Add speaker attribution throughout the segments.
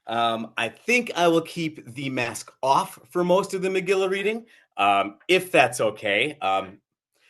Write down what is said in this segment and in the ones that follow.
Speaker 1: I think I will keep the mask off for most of the Megillah reading, if that's okay.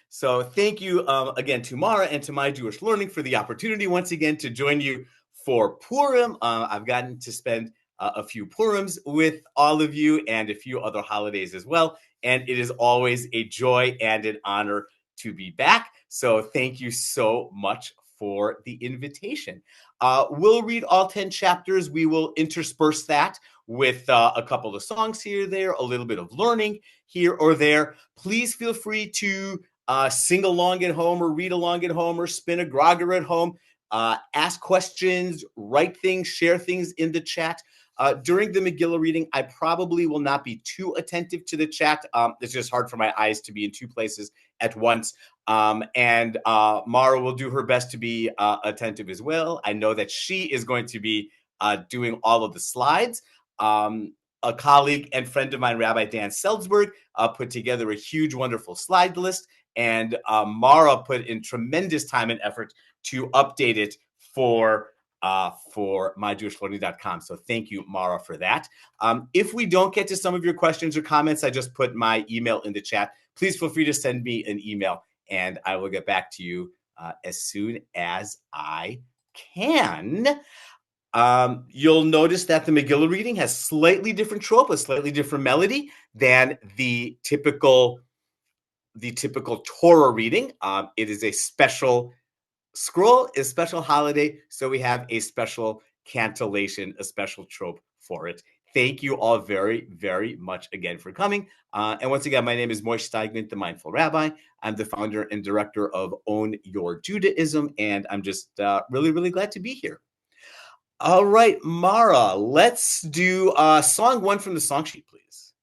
Speaker 1: So thank you again to Mara and to My Jewish Learning for the opportunity once again to join you for Purim. I've gotten to spend a few Purims with all of you and a few other holidays as well. And it is always a joy and an honor to be back. So thank you so much for the invitation. We'll read all 10 chapters. We will intersperse that with a couple of songs here or there, a little bit of learning here or there. Please feel free to sing along at home or read along at home or spin a grogger at home. Ask questions, write things, share things in the chat. During the Megillah reading, I probably will not be too attentive to the chat. It's just hard for my eyes to be in two places at once. And Mara will do her best to be attentive as well. I know that she is going to be doing all of the slides. A colleague and friend of mine, Rabbi Dan Seldsberg, put together a huge, wonderful slide list. And Mara put in tremendous time and effort to update it for myjewishlearning.com. So thank you, Mara, for that. If we don't get to some of your questions or comments, I just put my email in the chat. Please feel free to send me an email, and I will get back to you as soon as I can. You'll notice that the Megillah reading has slightly different trope, a slightly different melody than the typical Torah reading. It is a special scroll, a special holiday, so we have a special cantillation, a special trope for it. Thank you all very, very much again for coming. And once again, my name is Moishe Steigmann, the Mindful Rabbi. I'm the founder and director of Own Your Judaism, and I'm just really, really glad to be here. All right, Mara, let's do song one from the song sheet, please.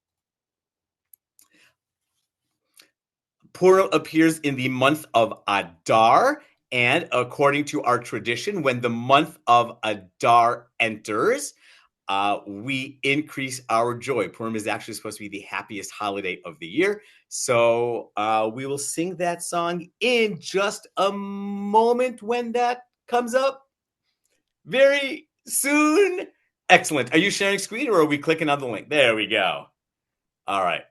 Speaker 1: Purim appears in the month of Adar, and according to our tradition, when the month of Adar enters, we increase our joy. Purim is actually supposed to be the happiest holiday of the year. So we will sing that song in just a moment when that comes up. Very soon. Excellent. Are you sharing screen or are we clicking on the link? There we go. All right.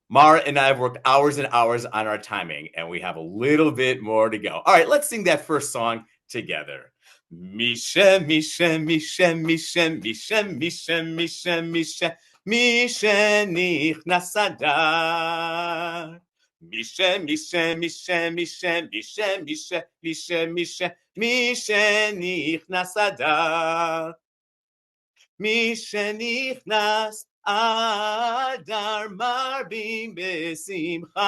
Speaker 1: Mara and I have worked hours and hours on our timing, and we have a little bit more to go. All right, let's sing that first song together. Mishe, Mishe, Mishe, Mishe, Mishe, Mishe, Mishe, Mishe, Mishe, Nichnas Adar. Mishe, Mishe, Mishe, Mishe, Mishe, Mishe, Mishe, Mishe, Mishe, Nichnas Adar. Mishe, Nichnas Adar marbim besimcha.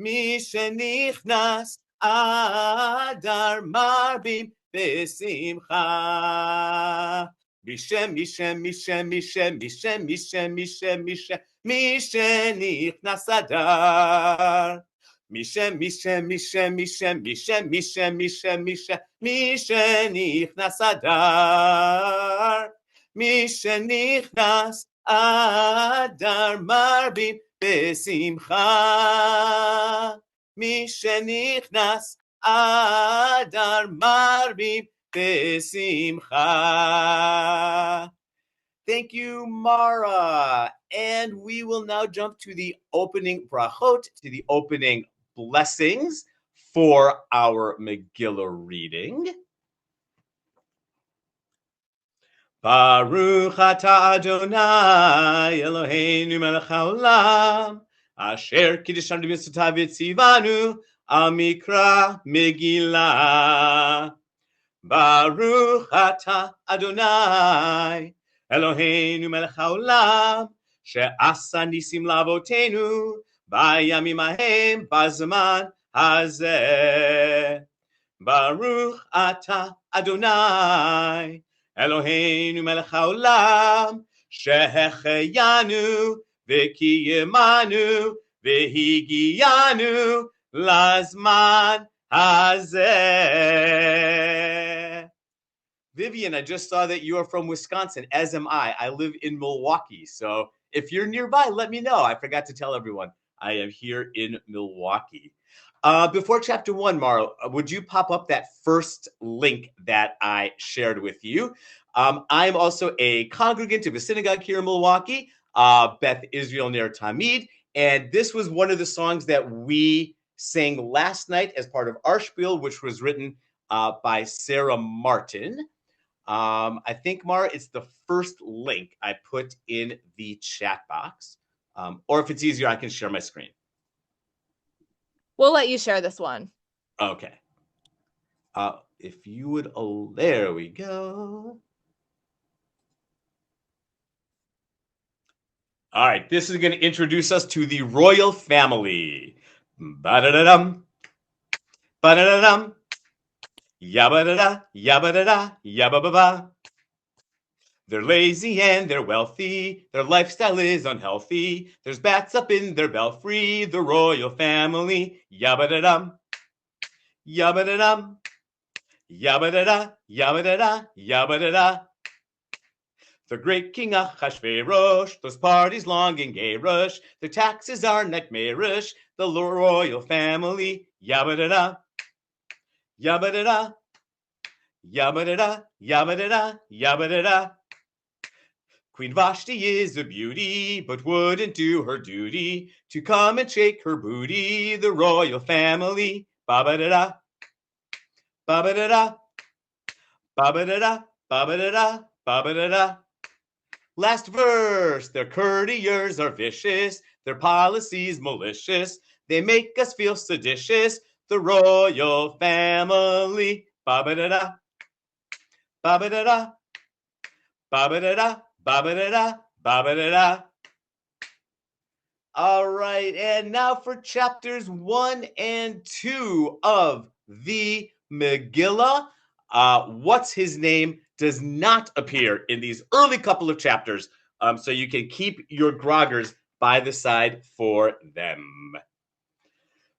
Speaker 1: Mishe nichnas Adar marbim besimcha. Mishe, Mishe, Mishe, Mishe, Mishe, Mishe, Mishe, Mishe, Mishe nichnas Adar. Mishe, Mishe, Mishe, Mishe, Mishe, Mishe, Mishe, Mishe, Mishe nichnas Adar. Mishe nichnas Adar marbim besimcha. Mishe nichnas Adar marbim besimcha. Thank you, Mara. And we will now jump to the opening brachot, to the opening blessings for our Megillah reading. Baruch atah Adonai Eloheinu melech haolam asher kiddeshanu b'mitzvotav v'tzivanu al mikra Megillah. Baruch atah Adonai Eloheinu melech haolam she'asa nisim l'avotenu bayamim hahem bazman hazeh. Baruch atah Adonai Eloheinu melech haolam shehecheyanu v'kiyemanu v'higiyanu lazman hazeh. Vivian, I just saw that you are from Wisconsin, as am I. I live in Milwaukee. So if you're nearby, let me know. I forgot to tell everyone I am here in Milwaukee. Before chapter 1, Mara, would you pop up that first link that I shared with you? I'm also a congregant of a synagogue here in Milwaukee, Beth Israel Ner Tamid, and this was one of the songs that we sang last night as part of our spiel, which was written by Sarah Martin. I think, Mara, it's the first link I put in the chat box. Or if it's easier, I can share my screen.
Speaker 2: We'll let you share this one.
Speaker 1: Okay. If you would, there we go. All right, this is going to introduce us to the royal family. Ba-da-da-dum, ba-da-da-dum, yabba-da-da, yabba-da-da, yabba-ba-ba. They're lazy and they're wealthy. Their lifestyle is unhealthy. There's bats up in their belfry. The royal family. Yabba-da-dum, yabba-da-dum, yabba-da-da, yabba-da-da, yabba-da-da. The great King Achashverosh, those parties long and garish, their taxes are nightmarish, the royal family, yabba-da-da, yabba-da-da, yabba-da-da, yabba-da-da, yabba-da-da. Queen Vashti is a beauty, but wouldn't do her duty to come and shake her booty, the royal family, ba-ba-da-da, ba-ba-da-da, ba-ba-da-da, ba-ba-da-da, ba-ba-da-da. Last verse, their courtiers are vicious, their policies malicious, they make us feel seditious, the royal family. Ba-ba-da-da, ba-ba-da-da, ba-ba-da-da, ba-ba-da-da, ba-ba-da-da. All right, and now for chapters 1 and 2 of the Megillah. What's his name does not appear in these early couple of chapters, so you can keep your groggers by the side for them.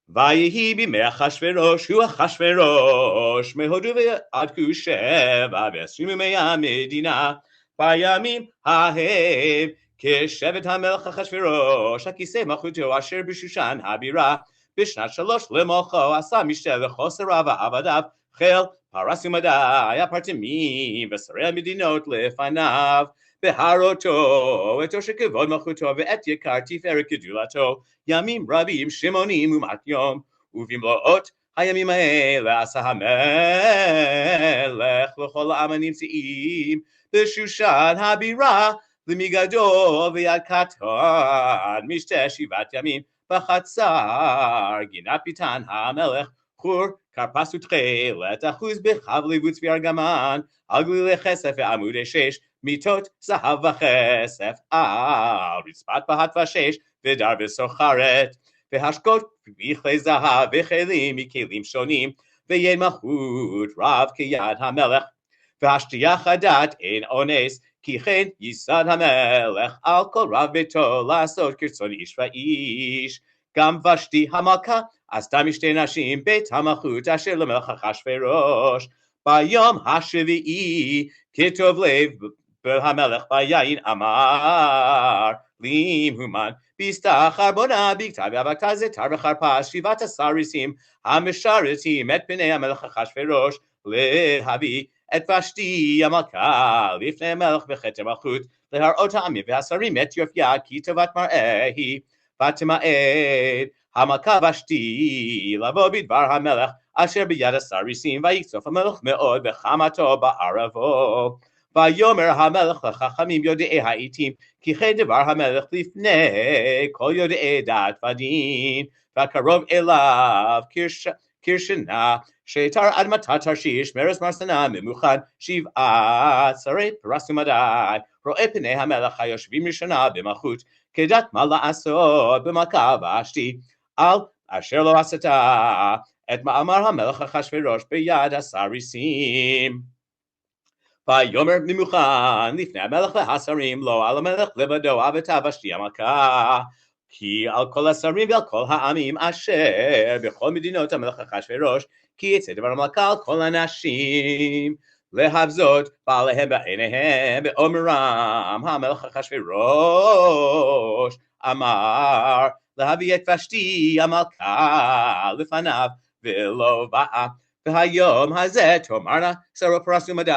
Speaker 1: Vayehi b'mei Achashverosh hu Achashverosh mehodu ve'ad kusheva v'esrim yemei hamedina bayamim hahem כשבט המלך אחשוורוש, הכיסא מלכותו אשר בשושן הבירה, בשנת 3 למלכו עשה משתה לחוסריו ועבדיו, חיל פרס ומדי הפרטמים ושרי המדינות לפניו, בהרותו את עושר כבוד מלכותו ואת יקר תפארת גדולתו, ימים רבים שמונים ומעט יום, ובמלאות הימים האלה עשה המלך לכל העם הנמצאים בשושן הבירה, למגדול ויד קטן משתה 7 ימים בחצר גינת ביתן המלך חור כרפס ותכלת אחוז בחבלי וצבי ארגמן על גלילי כסף ועמודי 6 מיטות זהב וכסף על רצפת בהת ושש ודר וסוחרת והשקות בכלי זהב וכלים מכלים שונים ויין מלכות רב כיד המלך והשתייה חדת אין אונס כי כן ייסד המלך על כל רב ביתו לעשות כרצון איש ואיש. גם ושתי המלכה עשתה משתי נשים בית המלכות אשר למלך אחשוורוש. ביום השביעי כטוב לב המלך ביין אמר לימהומן בסתחר בונה בכתב ובכתב זיתר וחרפש 17 ריסים המשרתים את פני המלך אחשוורוש להביא את ושתי המלכה לפני המלך בכתר מלכות להראות העמים והשרים את יופייה כי טובת מראה היא ותמעט המלכה ושתי לבוא בדבר המלך אשר ביד הסריסים ויקצוף המלך מאוד בחמתו בערבו. ויאמר המלך לחכמים יודעי העיתים כי כן דבר המלך לפני כל יודעי דת ודין והקרוב אליו כרשנה שיתר אדמתה תרשיש מרס מרסנה ממוכן 7 שרי פרס ומדי רואה פני המלך היושבים ראשונה במלכות כדת מה לעשות במלכה ושתי על אשר לא עשתה את מאמר המלך אחשוורוש ביד הסריסים. ויאמר ממוכן לפני המלך והשרים לא על המלך לבדו אבתה ושתי המלכה כי על כל השרים ועל כל העמים אשר בכל מדינות המלך אחשוורוש כי יצא דבר המלכה על כל הנשים להבזות בעליהם בעיניהם באומרם המלך אחשוורוש אמר להביא את ושתי המלכה לפניו ולא באה. והיום הזה תאמרנה שרו פרס ומדי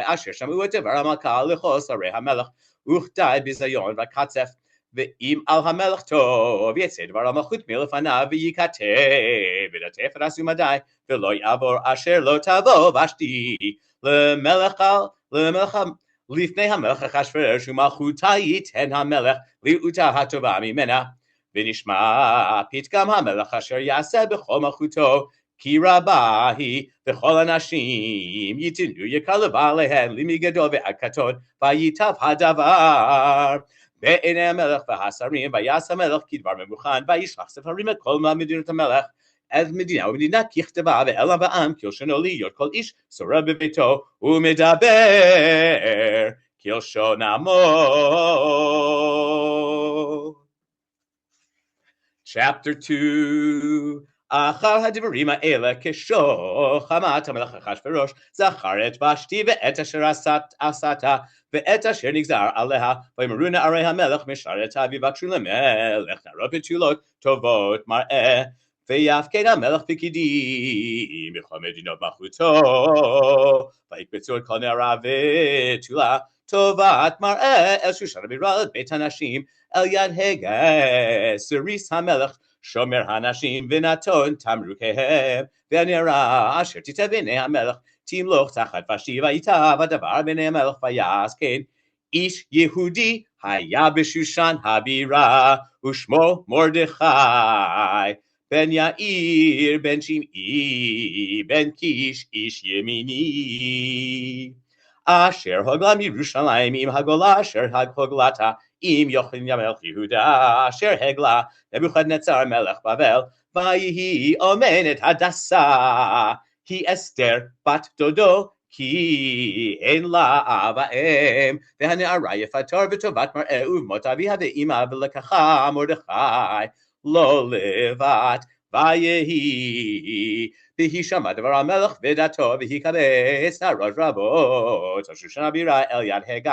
Speaker 1: אשר שמעו את דבר המלכה לכל שרי המלך וכדי ביזיון וקצף. ואם על המלך טוב יצא דבר המלכות מלפניו וייכתב ודתי פרס ומדי ולא יעבור אשר לא תבוא ושתי למלך לפני המלך אחשוורוש ומלכותה ייתן המלך לרעותה הטובה ממנה. ונשמע פתגם המלך אשר יעשה בכל מלכותו כי רבה היא וכל הנשים ייתנו יקר לבעליהן למגדול ועד קטון וייטב הדבר בעיני המלך והשרים ויעש המלך כדבר ממוכן וישלח ספרים את כל מדינות המלך את מדינה ומדינה ככתבה ואל בעם כלשונו להיות כל איש שורה בביתו ומדבר כלשון עמו. Chapter 2. אחר הדברים האלה כשוחמת המלך אחשוורוש זכר את ושתי ואת אשר עשתה ואת אשר נגזר עליה ויאמרו נערי המלך משרתה ויבקשו למלך נערות בתולות טובות מראה ויפקד המלך פקידים בכל מדינות מלכותו ויקבצו את כל נערה ותולה טובת מראה אל שושן הבירה אל בית הנשים אל יד הגה סריס המלך שומר הנשים ונתון תמרוקיהם והנערה אשר תיתן בעיני המלך תמלוך תחת ושתי וייטב הדבר בעיני המלך ויעש כן. איש יהודי היה בשושן הבירה ושמו מרדכי בן יאיר בן שמעי בן קיש איש ימיני אשר הוגלה מירושלים עם הגולה אשר הוגלתה עם יוחנן מלך יהודה אשר הגלה נבוכדנצר מלך בבל ויהי אומנת הדסה היא אסתר בת דודו כי אין לה אב ואם והנערה יפתור וטובת מראה ובמות אביה ואימה ולקחה מרדכי לא לבד ויהי והיא שמעה דבר המלך ודתו והיא קבץ נערות רבות על שושן הבירה אל יד הגיא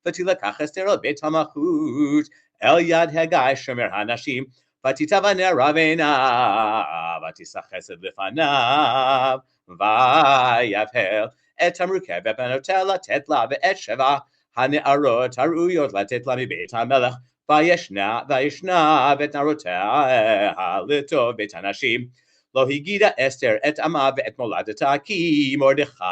Speaker 1: ותלקח אסתר אל בית המלכות אל יד הגיא שומר הנשים ותיטב הנערה בעיניו ותשא חסד לפניו ויבהל את תמרוקי ובנותיה לתת לה ואת 7 הנערות הראויות לתת לה מבית המלך וישנה ואת נערותיה לטוב בית הנשים. לא הגידה אסתר את עמה ואת מולדתה כי מרדכי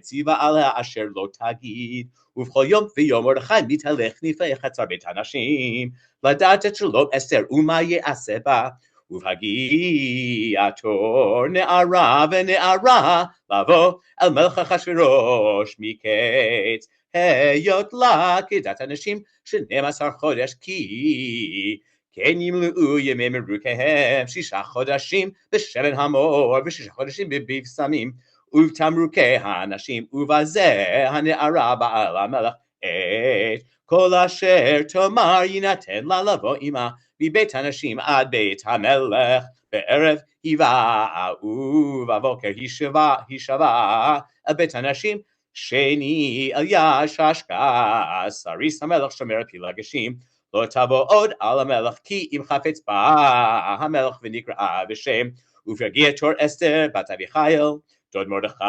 Speaker 1: ציווה עליה אשר לא תגיד ובכל יום ויום מרדכי מתהלך לפני חצר בית הנשים לדעת את שלום אסתר ומה יעשה בה. ובהגיע תור נערה ונערה לבוא אל מלך אחשוורוש מקץ היות לה כדת הנשים 12 חודש כי כן ימלאו ימי מרוקיהם 6 חודשים בשמן המור ו6 חודשים בבשמים ובתמרוקי הנשים ובזה הנערה באה למלך את כל אשר תאמר יינתן לה לבוא עמה מבית הנשים עד בית המלך בערב היווה ובבוקר הישבה אל בית הנשים שני אל יד ששקה סריס המלך שומר פילגשים לא תבוא עוד על המלך כי אם חפץ בה המלך ונקרא בשם ובהגיע תור אסתר בת אביחיל דוד מרדכי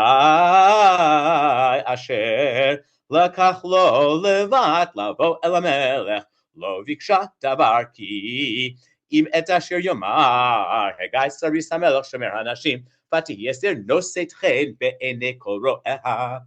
Speaker 1: אשר לקח לו לבד לבוא אל המלך לא ביקשה דבר כי אם את אשר יאמר הגיא סריס המלך שומר הנשים ותהי אסתר נושאת חן בעיני כל רואיה.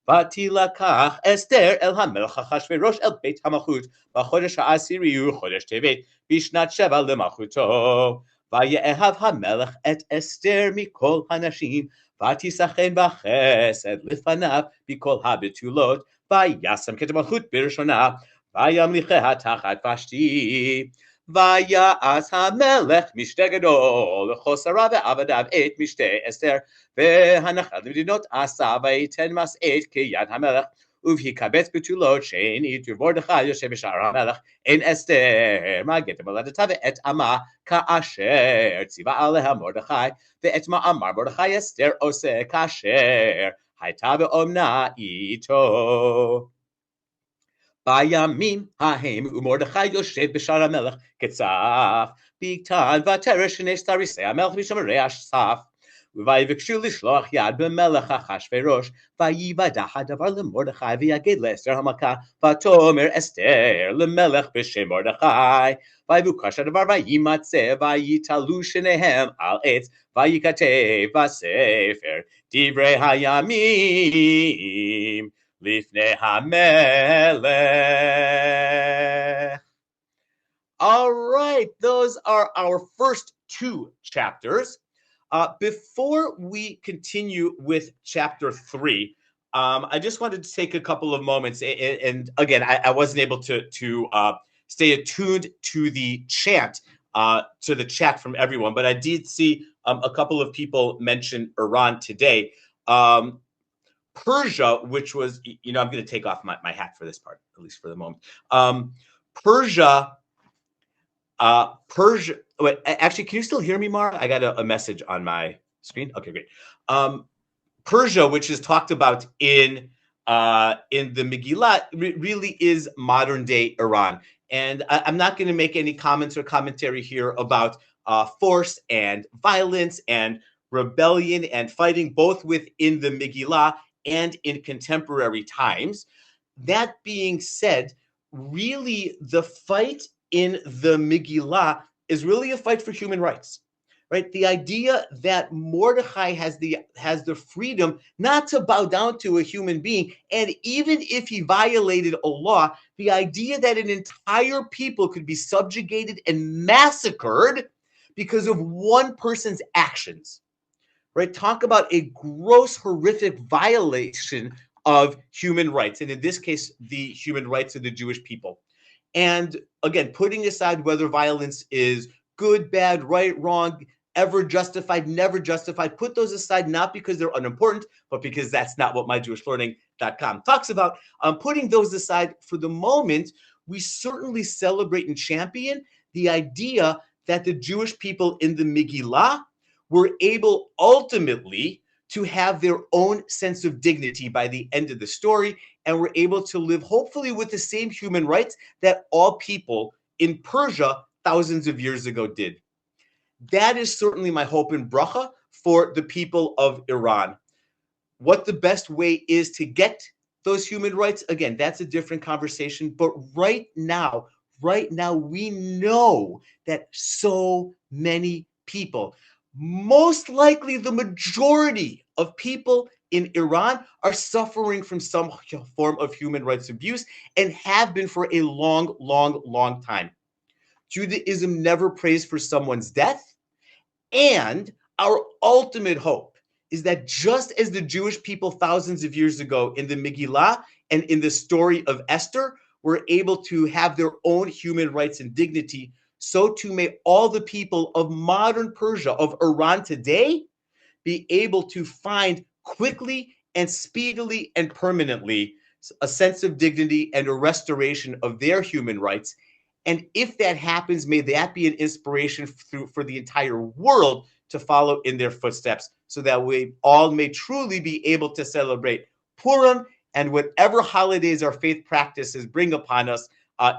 Speaker 1: ותילקח אסתר אל המלך אחשוורוש אל בית המלכות בחודש העשירי חודש טבת בשנת 7 למלכותו ויאהב המלך את אסתר מכל הנשים ותשא חן בחסד לפניו מכל הבתולות וישם כתר מלכות בראשונה וימליכיה תחת ושתי. ויעש המלך משתה גדול לכל שריו ועבדיו את משתה אסתר והנחל למדינות עשה וייתן משאת כיד המלך ובהיקבץ בתולות שנית ומרדכי יושב בשער המלך אין אסתר מגן את מולדתה ואת עמה כאשר ציווה עליה מרדכי ואת מאמר מרדכי אסתר עושה כאשר הייתה באומנה איתו. Bayamim hahem uMordechai yoshev b'shar hamelech ketzaf bigtan v'teresh shnesh tarisei hamelech mishamarei asaf. ויבקשו לשלוח יד במלך אחשוורוש, ויוודע הדבר למרדכי, ויגד לאסתר המלכה, ותאמר אסתר למלך בשם מרדכי, ויבוקש הדבר וימצא, ויתלו שניהם על עץ, וייכתב בספר דברי הימים לפני המלך. All right, those are our first two chapters. Before we continue with chapter 3, I just wanted to take a couple of moments. And again, I wasn't able to stay attuned to the chat from everyone, but I did see a couple of people mention Iran today. Persia, which was, I'm going to take off my hat for this part, at least for the moment. Persia. Wait, actually, can you still hear me, Mara? I got a message on my screen. Okay, great. Persia, which is talked about in the Megillah, really is modern day Iran. And I'm not going to make any comments or commentary here about force and violence and rebellion and fighting, both within the Megillah and in contemporary times. That being said, really the fight in the Megillah is really a fight for human rights, right? The idea that Mordechai has the freedom not to bow down to a human being, and even if he violated a law, the idea that an entire people could be subjugated and massacred because of one person's actions, right? Talk about a gross, horrific violation of human rights, and in this case, the human rights of the Jewish people. And again, putting aside whether violence is good, bad, right, wrong, ever justified, never justified, put those aside, not because they're unimportant, but because that's not what myjewishlearning.com talks about. Putting those aside for the moment, we certainly celebrate and champion the idea that the Jewish people in the Megillah were able ultimately to have their own sense of dignity by the end of the story, and were able to live hopefully with the same human rights that all people in Persia thousands of years ago did. That is certainly my hope and bracha for the people of Iran. What the best way is to get those human rights, again, that's a different conversation. But right now, we know that so many people, most likely the majority of people in Iran, are suffering from some form of human rights abuse and have been for a long, long, long time. Judaism never prays for someone's death. And our ultimate hope is that just as the Jewish people thousands of years ago in the Megillah and in the story of Esther were able to have their own human rights and dignity, so too may all the people of modern Persia, of Iran today, be able to find quickly and speedily and permanently a sense of dignity and a restoration of their human rights. And if that happens, may that be an inspiration for the entire world to follow in their footsteps, so that we all may truly be able to celebrate Purim and whatever holidays our faith practices bring upon us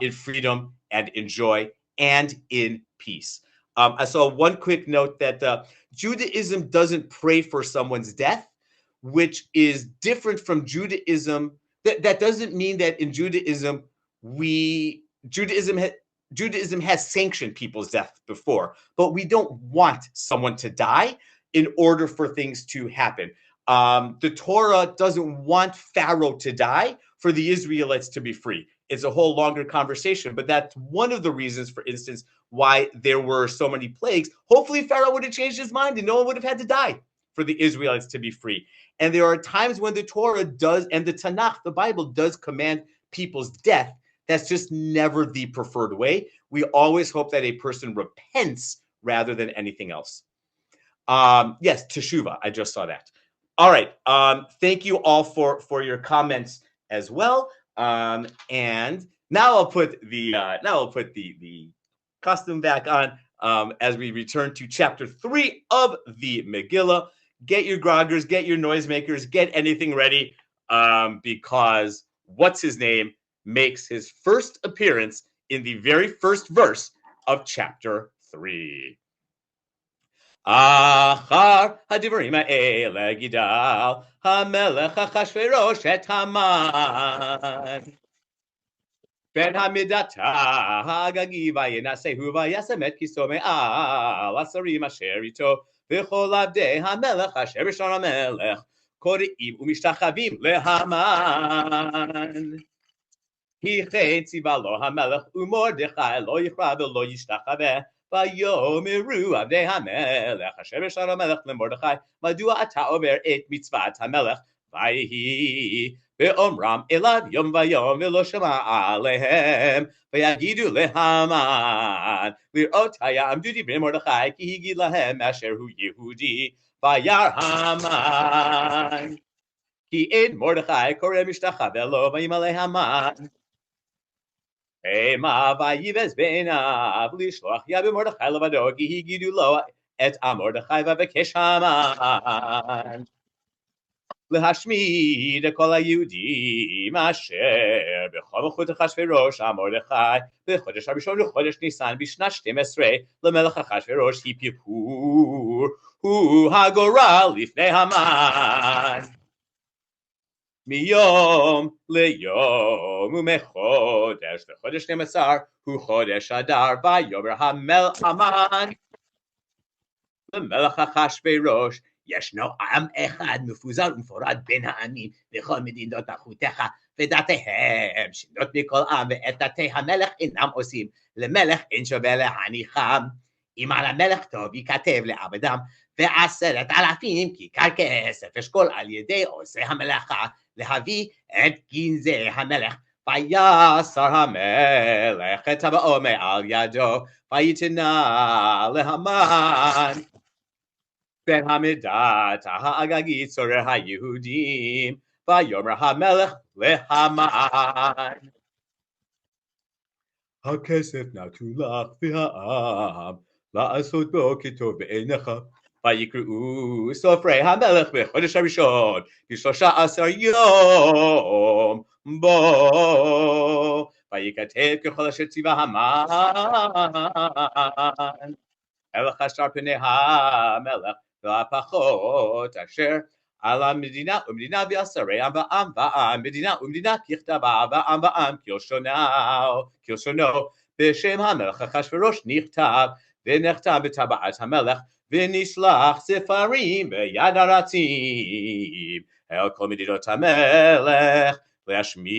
Speaker 1: in freedom and in joy and in peace. I saw one quick note that Judaism doesn't pray for someone's death, which is different from Judaism. That doesn't mean that in Judaism, Judaism has sanctioned people's death before, but we don't want someone to die in order for things to happen. The Torah doesn't want Pharaoh to die for the Israelites to be free. It's a whole longer conversation, but that's one of the reasons, for instance, why there were so many plagues. Hopefully Pharaoh would have changed his mind and no one would have had to die for the Israelites to be free. And there are times when the Torah does, and the Tanakh, the Bible, does command people's death. That's just never the preferred way. We always hope that a person repents rather than anything else. Yes, teshuvah. I just saw that. All right. Thank you all for your comments as well. And now I'll put the costume back on as we return to chapter 3 of the Megillah. Get your groggers, get your noisemakers, get anything ready, because what's his name makes his first appearance in the very first verse of chapter 3. Achar hadivrim ha'ele gidal hamelech Achashverosh et Haman ben hamidata hagagi vayinasehu vayasem et kiso me'al asarim asher ito v'chol avdei hamelech asher b'shar hamelech kore'im umishtachavim leHaman. Ki chen tziva lo hamelech uMordechai lo yichra v'lo yishtachaveh Vayomeru avdei hamelech asher b'shar hamelech leMordechai madua ata over et mitzvat hamelech vayihi ve'omram elav yom vayom v'lo shema alehem vayagidu leHaman lirot hayamdu divrei Mordechai ki higid lahem asher hu Yehudi vayar Haman ki ein Mordechai koreh mishtachaveh lo vayimale Haman Ema vayivez beinav lishloach yabe Mordechai levado ki higidu lo et Mordechai vavekesh Haman lehashmid kol hayudim asher b'chol malchut Achashverosh Mordechai b'chodesh harishon u'chodesh Nisan b'shnat 12 lemelech Achashverosh hipipur hu hagoral lifnei Haman Miyom leyom umechodesh lechodesh 12 hu chodesh Adar vayomer Haman למלך אחשוורוש ישנו עם אחד מפוזר ומפורד בין העמים וכל מדינות אחותיך ודתיהם שינות מכל עם ואת דתי המלך אינם עושים למלך אין שווה להניחם אם על המלך טוב ייכתב לעבדם ו10,000 כיכר כסף אשכול על ידי עושה המלאכה להביא את גנזי המלך ויסר המלך את טבעו מעל ידו ויתנה להמן בן המידת האגגית צורר היהודים ויאמר המלך להמן הכסף נתו לך והעם לעשות בו כטוב בעיניך ויקראו סופרי המלך בחודש הראשון ב13 יום בו וייכתב ככל אשר ציווה המן אל חשר פני המלך והפחות אשר על המדינה ומדינה ועשרי עם ועם מדינה ומדינה ככתבה ועם כלשונו בשם המלך אחשוורוש נכתב ונחתם בטבעת המלך ונשלח ספרים ביד הרצים אל כל מדינות המלך להשמיד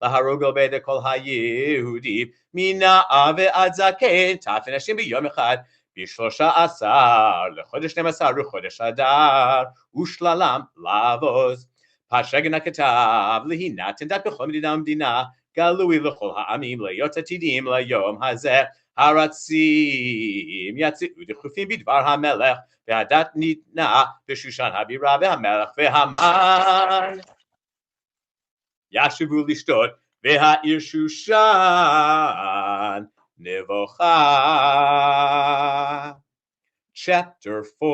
Speaker 1: להרוג על בית כל היהודים מנער ועד זקן טף נשים ביום אחד ב13 לחודש 12 וחודש אדר ושללם לעבוז פשגן הכתב להינתן דת בכל מדינה ומדינה גלוי לכל העמים להיות עתידים ליום הזה הרצים יצאו דחופים בדבר המלך והדת ניתנה בשושן הבירה והמלך והמן ישובו לשתות והעיר שושן נבוכה. Chapter 4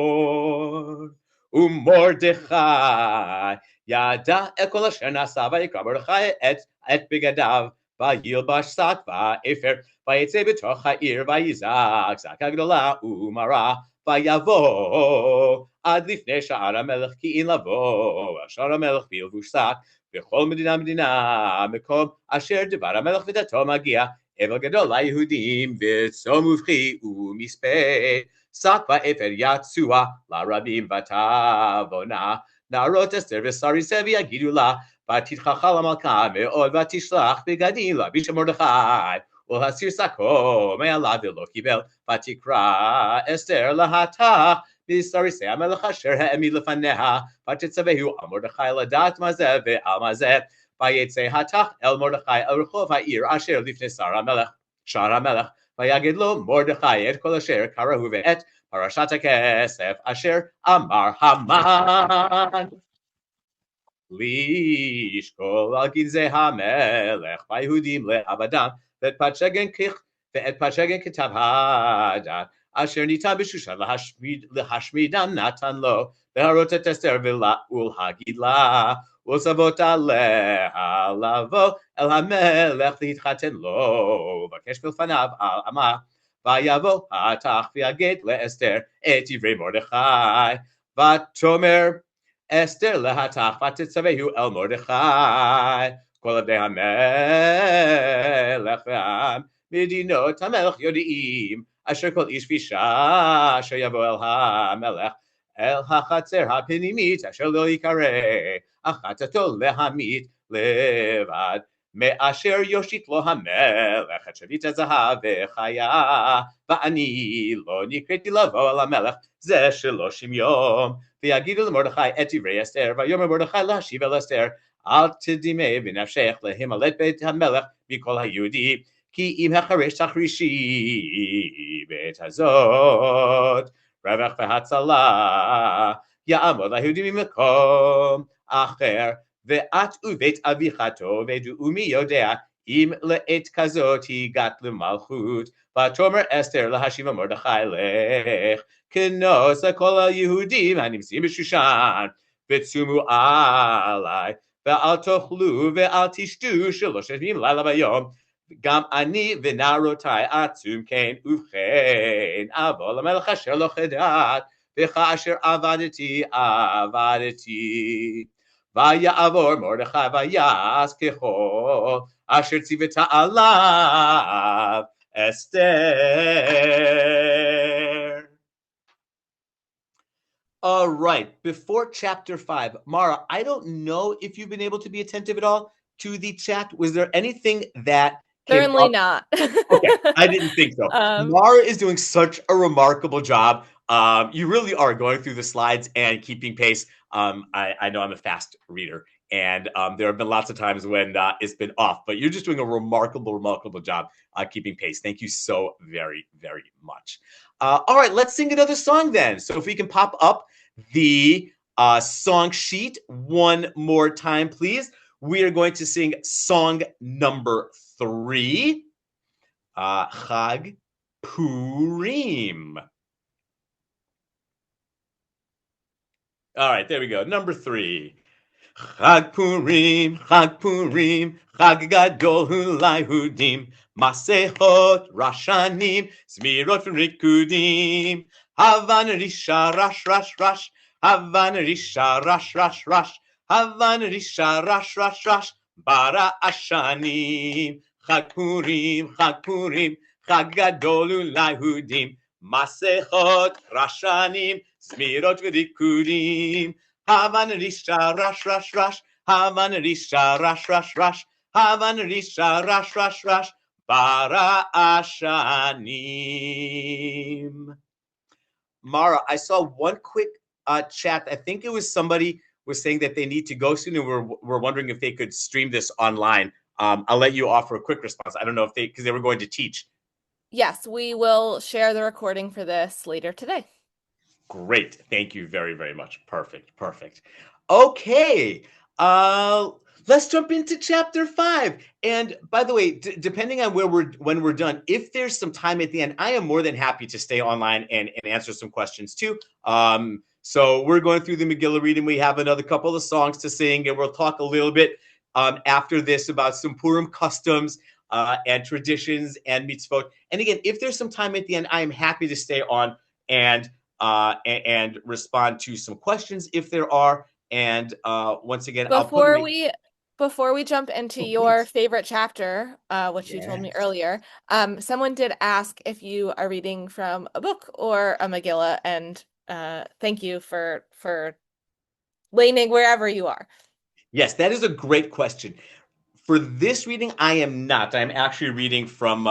Speaker 1: ומרדכי ידע את כל אשר נעשה ויקרא מרדכי את בגדיו וילבש שק ואפר ויצא בתוך העיר ויזעק זעקה גדולה ומרה ויבוא עד לפני שער המלך כי אין לבוא שער המלך בלבוש שק בכל מדינה מקום אשר דבר המלך ודתו מגיע אבל גדול ליהודים וצום ובכי ומספה שק ואפר יצוע לרבים ותבונה נערות אסתר וסריסה ויגידו לה ותתחכה למלכה מאוד ותשלח בגדים להביש מרדכי ולהסיר שקו מעליו ולא קיבל ותקרא אסתר להתך בסריסי המלך אשר העמיד לפניה ותצווהו על מרדכי לדעת מה זה ועל מה זה ויצא התך אל מרדכי אל רחוב העיר אשר לפני שער המלך ויגד לו מרדכי את כל אשר קראו ואת פרשת הכסף אשר אמר המן לשקול על גנזי המלך ביהודים לעבדם ואת פשגן כתב הדת אשר ניתן בשושן להשמידם נתן לו, להראות את אסתר ולהגיד לה, ולצוות עליה לבוא אל המלך להתחתן לו, ובקש בפניו על עמה, ויבוא האתך ויגד לאסתר את דברי מרדכי, ותאמר אסתר להתך ותצווהו אל מרדכי, כל עבדי המלך והעם מדינות המלך יודעים, אשר כל איש ואישה אשר יבוא אל המלך אל החצר הפנימית אשר לא יקרא אחתו להמית לבד, מאשר יושיט לו המלך את שביט הזהב וחיה, ואני לא נקראתי לבוא אל המלך זה 30 יום. ויגידו למרדכי את דברי אסתר, ויאמר מרדכי להשיב אל אסתר, אל תדמי בנפשך להימלט בית המלך מכל היהודים, כי אם החרש תחרישי בעת הזאת, רווח והצלה יעמוד ליהודים ממקום אחר, ואת ובית אביך תאבדו, ומי יודע אם לעת כזאת הגעת למלכות. ותאמר אסתר להשיב מרדכי לך, כנוס לכל היהודים הנמצאים בשושן, וצומו עלי, ואל תאכלו ואל תשתו 3 ימים לילה ויום, גם אני ונערותי עצום כן, ובכן אבוא למלך אשר לא חדת, וכאשר עבדתי. ויעבור מרדכי ויעש ככל אשר ציוותה עליו Esther. All right, before chapter 5, Mara, I don't know if you've been able to be attentive at all to the chat. Was there anything that
Speaker 2: Certainly not.
Speaker 1: Okay, I didn't think so. Mara is doing such a remarkable job. You really are going through the slides and keeping pace. I know I'm a fast reader, and there have been lots of times when it's been off, but you're just doing a remarkable job keeping pace. Thank you so very, very much. All right, let's sing another song then. So if we can pop up the song sheet one more time, please. We are going to sing song number 3, Chag Purim. All right, there we go. Number 3. Chag Purim, Chag Purim, Chag Gadol hu Layehudim, Masechot, Rashanim, Zmirot v'Rikudim, Havan Risha, Rash, Rash, Rash, Havan Risha, Rash, Rash, Rash, Havan Risha, Rash, Rash, Rash, Bara Ashanim, Chag Purim, Chag Purim, Chag Gadol hu Layehudim, Masechot, Rashanim, Zmirot v'Rikudim, Havan Risha, Rash, Rash, Rash, Havan Risha, Rash, Rash, Rash, Havan Risha, Rash, Rash, Rash, Bara Ashanim. Mara, I saw one quick chat. I think it was somebody was saying that they need to go soon, and we're wondering if they could stream this online. I'll let you offer a quick response. I don't know if because they were going to teach.
Speaker 2: Yes, we will share the recording for this later today.
Speaker 1: Great. Thank you very, very much. Perfect. Okay. Let's jump into chapter 5. And by the way, depending on when we're done, if there's some time at the end, I am more than happy to stay online and answer some questions too. So we're going through the Megillah reading. We have another couple of songs to sing, and we'll talk a little bit after this about some Purim customs and traditions and mitzvot. And again, if there's some time at the end, I am happy to stay on and respond to some questions if there are. And once again,
Speaker 2: before we jump into your favorite chapter, which you told me earlier, someone did ask if you are reading from a book or a Megillah, and thank you for leaning wherever you are.
Speaker 1: Yes, that is a great question. For this reading, I am not. I'm actually reading from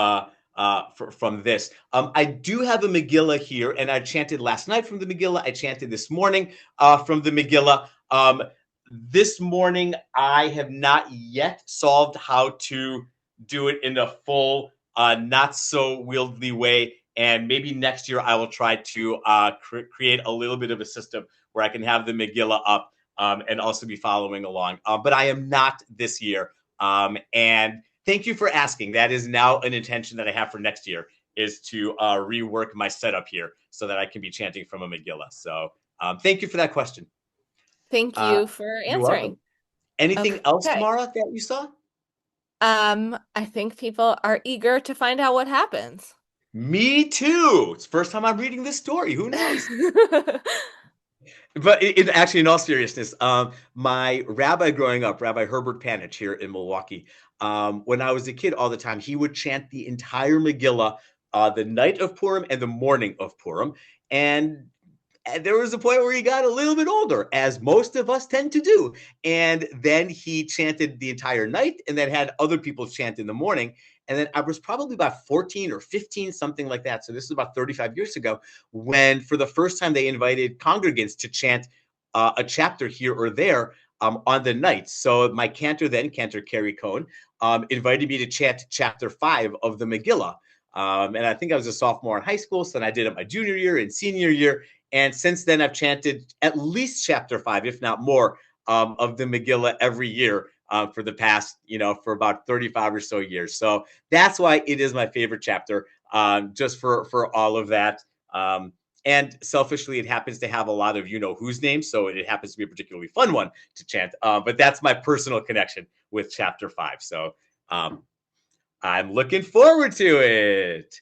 Speaker 1: this. I do have a Megillah here, and I chanted last night from the Megillah. I chanted this morning from the Megillah. This morning, I have not yet solved how to do it in a full, not so wieldy way. And maybe next year I will try to create a little bit of a system where I can have the Megillah up and also be following along. But I am not this year. And thank you for asking. That is now an intention that I have for next year, is to rework my setup here so that I can be chanting from a Megillah. So thank you for that question.
Speaker 2: Thank you for
Speaker 1: You're
Speaker 2: answering.
Speaker 1: welcome. Anything else,
Speaker 2: Okay.
Speaker 1: Tamara, that you saw?
Speaker 2: I think people are eager to find out what happens.
Speaker 1: Me too. It's the first time I'm reading this story. Who knows? But actually, in all seriousness, my rabbi growing up, Rabbi Herbert Panich here in Milwaukee, when I was a kid all the time, he would chant the entire Megillah the night of Purim and the morning of Purim. And there was a point where he got a little bit older, as most of us tend to do. And then he chanted the entire night and then had other people chant in the morning. And then I was probably about 14 or 15, something like that. So this is about 35 years ago, when for the first time they invited congregants to chant a chapter here or there on the night. So my cantor then, Cantor Kerry Cohn, invited me to chant chapter 5 of the Megillah. And I think I was a sophomore in high school. So then I did it my junior year and senior year. And since then, I've chanted at least chapter 5, if not more, of the Megillah every year for the past, for about 35 or so years. So that's why it is my favorite chapter, just for all of that. And selfishly, it happens to have a lot of whose names, so it happens to be a particularly fun one to chant. But that's my personal connection with chapter 5. So I'm looking forward to it.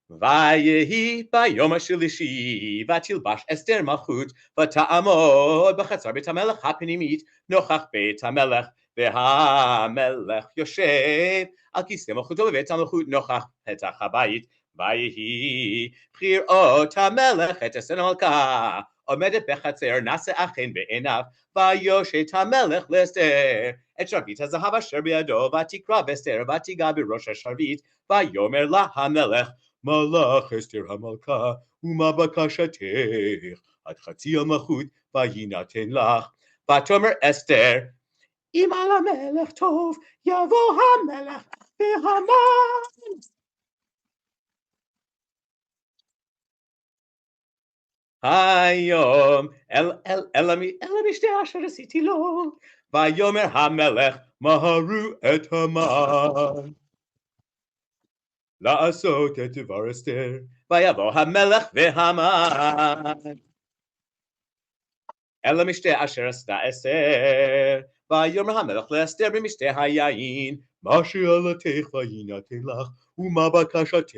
Speaker 1: ויהי ביום השלישי, ותלבש אסתר מלכות, ותעמוד בחצר בית המלך הפנימית, נוכח בית המלך, והמלך יושב על כיסא מלכותו בבית המלכות, נוכח פתח הבית. ויהי כראות המלך את אסתר המלכה, עומדת בחצר, נשא חן בעיניו, ויושת המלך לאסתר את שרביט הזהב אשר בידו, ותקרא באסתר, ותיגע בראש השרביט, ויאמר לה המלך, מלך אסתר המלכה, ומה בקשתך? עד חצי המלכות ויינתן לך. ותאמר אסתר, אם על המלך טוב, יבוא המלך והמן. היום אל המשתה אשר עשיתי לו, ויאמר המלך, מהרו את המן. לעשות את דבר אסתר, ויבוא המלך והמן. אל המשתה אשר עשתה אסתר, ויאמר המלך לאסתר במשתה היין, מה שאלתך ויינתן לך, ומה בקשתך,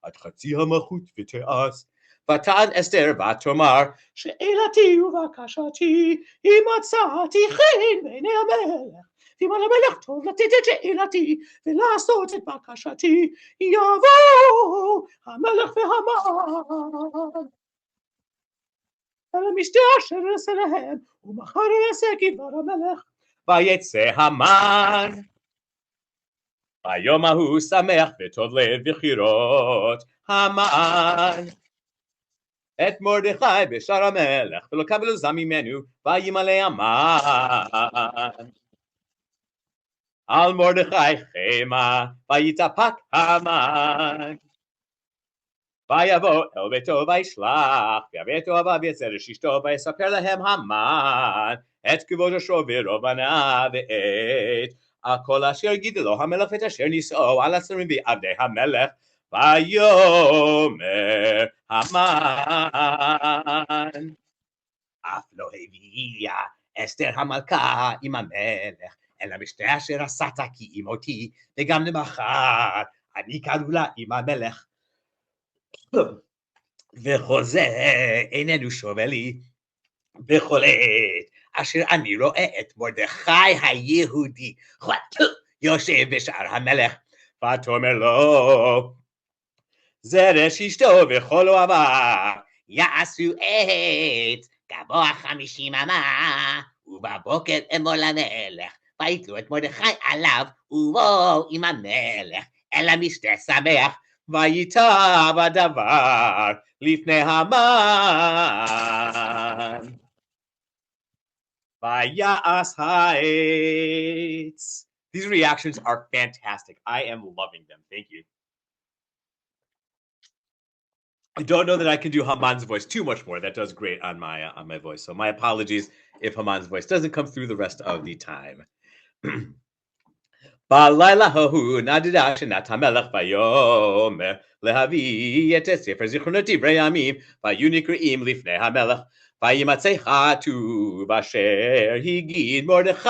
Speaker 1: עד חצי המלכות ותעש. ותען אסתר ותאמר, שאלתי ובקשתי, אם מצאתי חן בעיני המלך, ואם על המלך טוב לתת את שאלתי ולעשות את בקשתי, יבוא המלך והמן. אל המשתה אשר אעשה להם, ומחר יעשה כדבר המלך. ויצא המן. ביום ההוא שמח וטוב לב וכירות המן. את מרדכי בשער המלך, ולא קבל עזה ממנו, וימלא המן. על מרדכי חמה, ויתאפק המן. ויבוא אל ביתו וישלח, ויביא את אוהביו ויצר את אשתו, ויספר להם המן, את כבוד השוברו בנה ואת הכל אשר גידלו המלך ואת אשר נישאו על השרים ועבדי המלך, ויאמר המן. אף לא הביאה אסתר המלכה עם המלך, אלא המשתה אשר עשת כי עם אותי, וגם למחר אני כלולה עם המלך. וחוזה איננו שווה לי בכל עת אשר אני רואה את מרדכי היהודי יושב בשער המלך. ותאמר לו, זרש אשתו וכל אוהבה יעשו את גבוה 50 אמה, ובבוקר אמור למלך, ויתלו את מרדכי עליו ובואו עם המלך אל המשתה שמח, ויטב הדבר לפני המן. ויעש העץ. These reactions are fantastic. I am loving them. Thank you. I don't know that I can do Haman's voice too much more. That does great on my voice. So my apologies if Haman's voice doesn't come through the rest of the time. בלילה ההוא נדדה שנת המלך ויאמר להביא את ספר זיכרונות דברי ימים, והיו נקראים לפני המלך. וימצא כתוב אשר הגיד מרדכי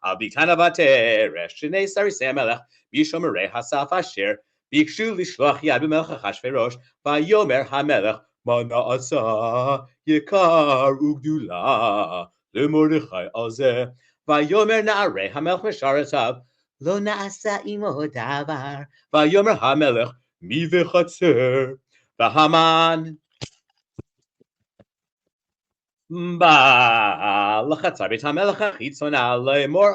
Speaker 1: על ביתן ותרש שני סריסי המלך בשומרי הסף אשר ביקשו לשלוח יד במלך אחשוורוש. ויאמר המלך, מה נעשה יקר וגדולה למרדכי על זה? ויאמר נערי המלך משרתיו, לא נעשה עמו דבר. ויאמר המלך, מי בחצר? והמן בא לחצר בית המלך החיצונה לאמור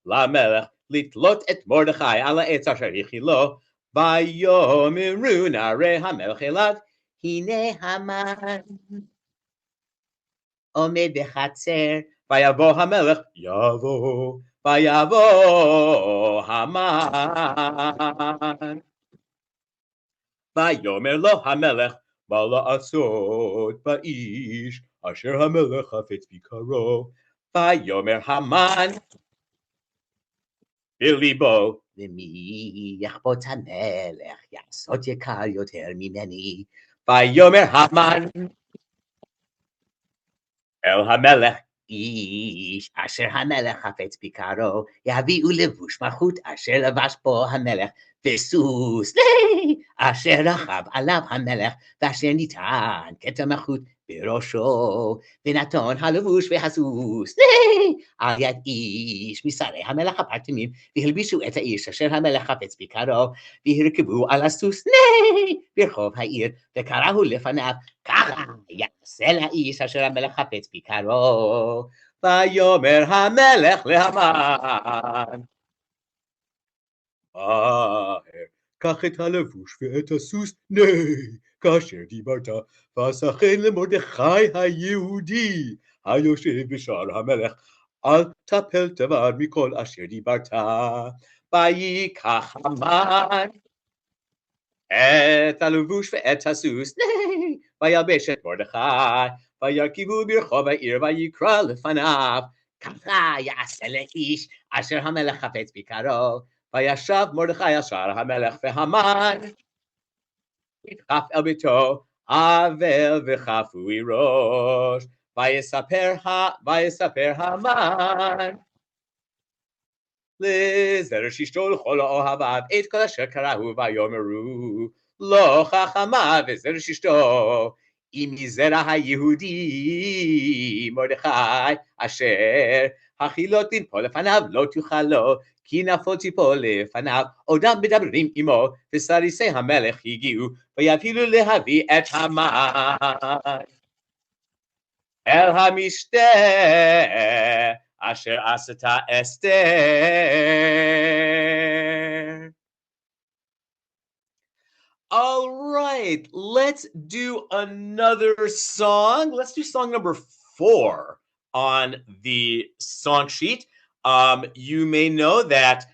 Speaker 1: למלך לתלות את מרדכי על העץ אשר הכילו. ויאמרו נערי המלך אליו, הנה המן עומד בחצר. ויבוא המלך, ויבוא המן. ויאמר לו המלך, מה לעשות באיש אשר המלך חפץ ביקרו? ויאמר המן בליבו, למי יכפות המלך לעשות יקר יותר ממני? ויאמר המן אל המלך, איש אשר המלך חפץ ביקרו, יביאו לבוש מלכות אשר לבש בו המלך, וסוס אשר רכב עליו המלך, ואשר ניתן כתר מלכות בראשו, ונתון הלבוש והסוס על יד איש משרי המלך הפרטמים, והלבישו את האיש אשר המלך חפץ ביקרו, והרכבו על הסוס ברחוב העיר, וקראו לפניו, ככה יעשה לאיש אשר המלך חפץ ביקרו. ויאמר המלך להמן, קח את הלבוש ואת הסוס, כאשר דיברת, ועשכן למרדכי היהודי, היושב בשער המלך, אל תפל דבר מכל אשר דיברת. ויקח המן את הלבוש ואת הסוס, וילבש את מרדכי, וירכבו ברחוב העיר, ויקרא לפניו, ככה יעשה לאיש אשר המלך חפץ ביקרו. וישב מרדכי על שער המלך, והמן נדחף אל ביתו, אבל וחפוי ראש. ויספר המן לזרע אשתו ולכל אוהביו את כל אשר קראו, ויאמרו לא חכמה וזרע אשתו, אם מזרע היהודי מרדכי אשר החילות לנפול לפניו לא תוכל לו, כי נפול תיפול לפניו. עודם מדברים עמו, וסריסי המלך הגיעו, ויפילו להביא את המן אל המשתה אשר עשתה אסתר. All right, let's do another song. Let's do song number 4 on the song sheet. You may know that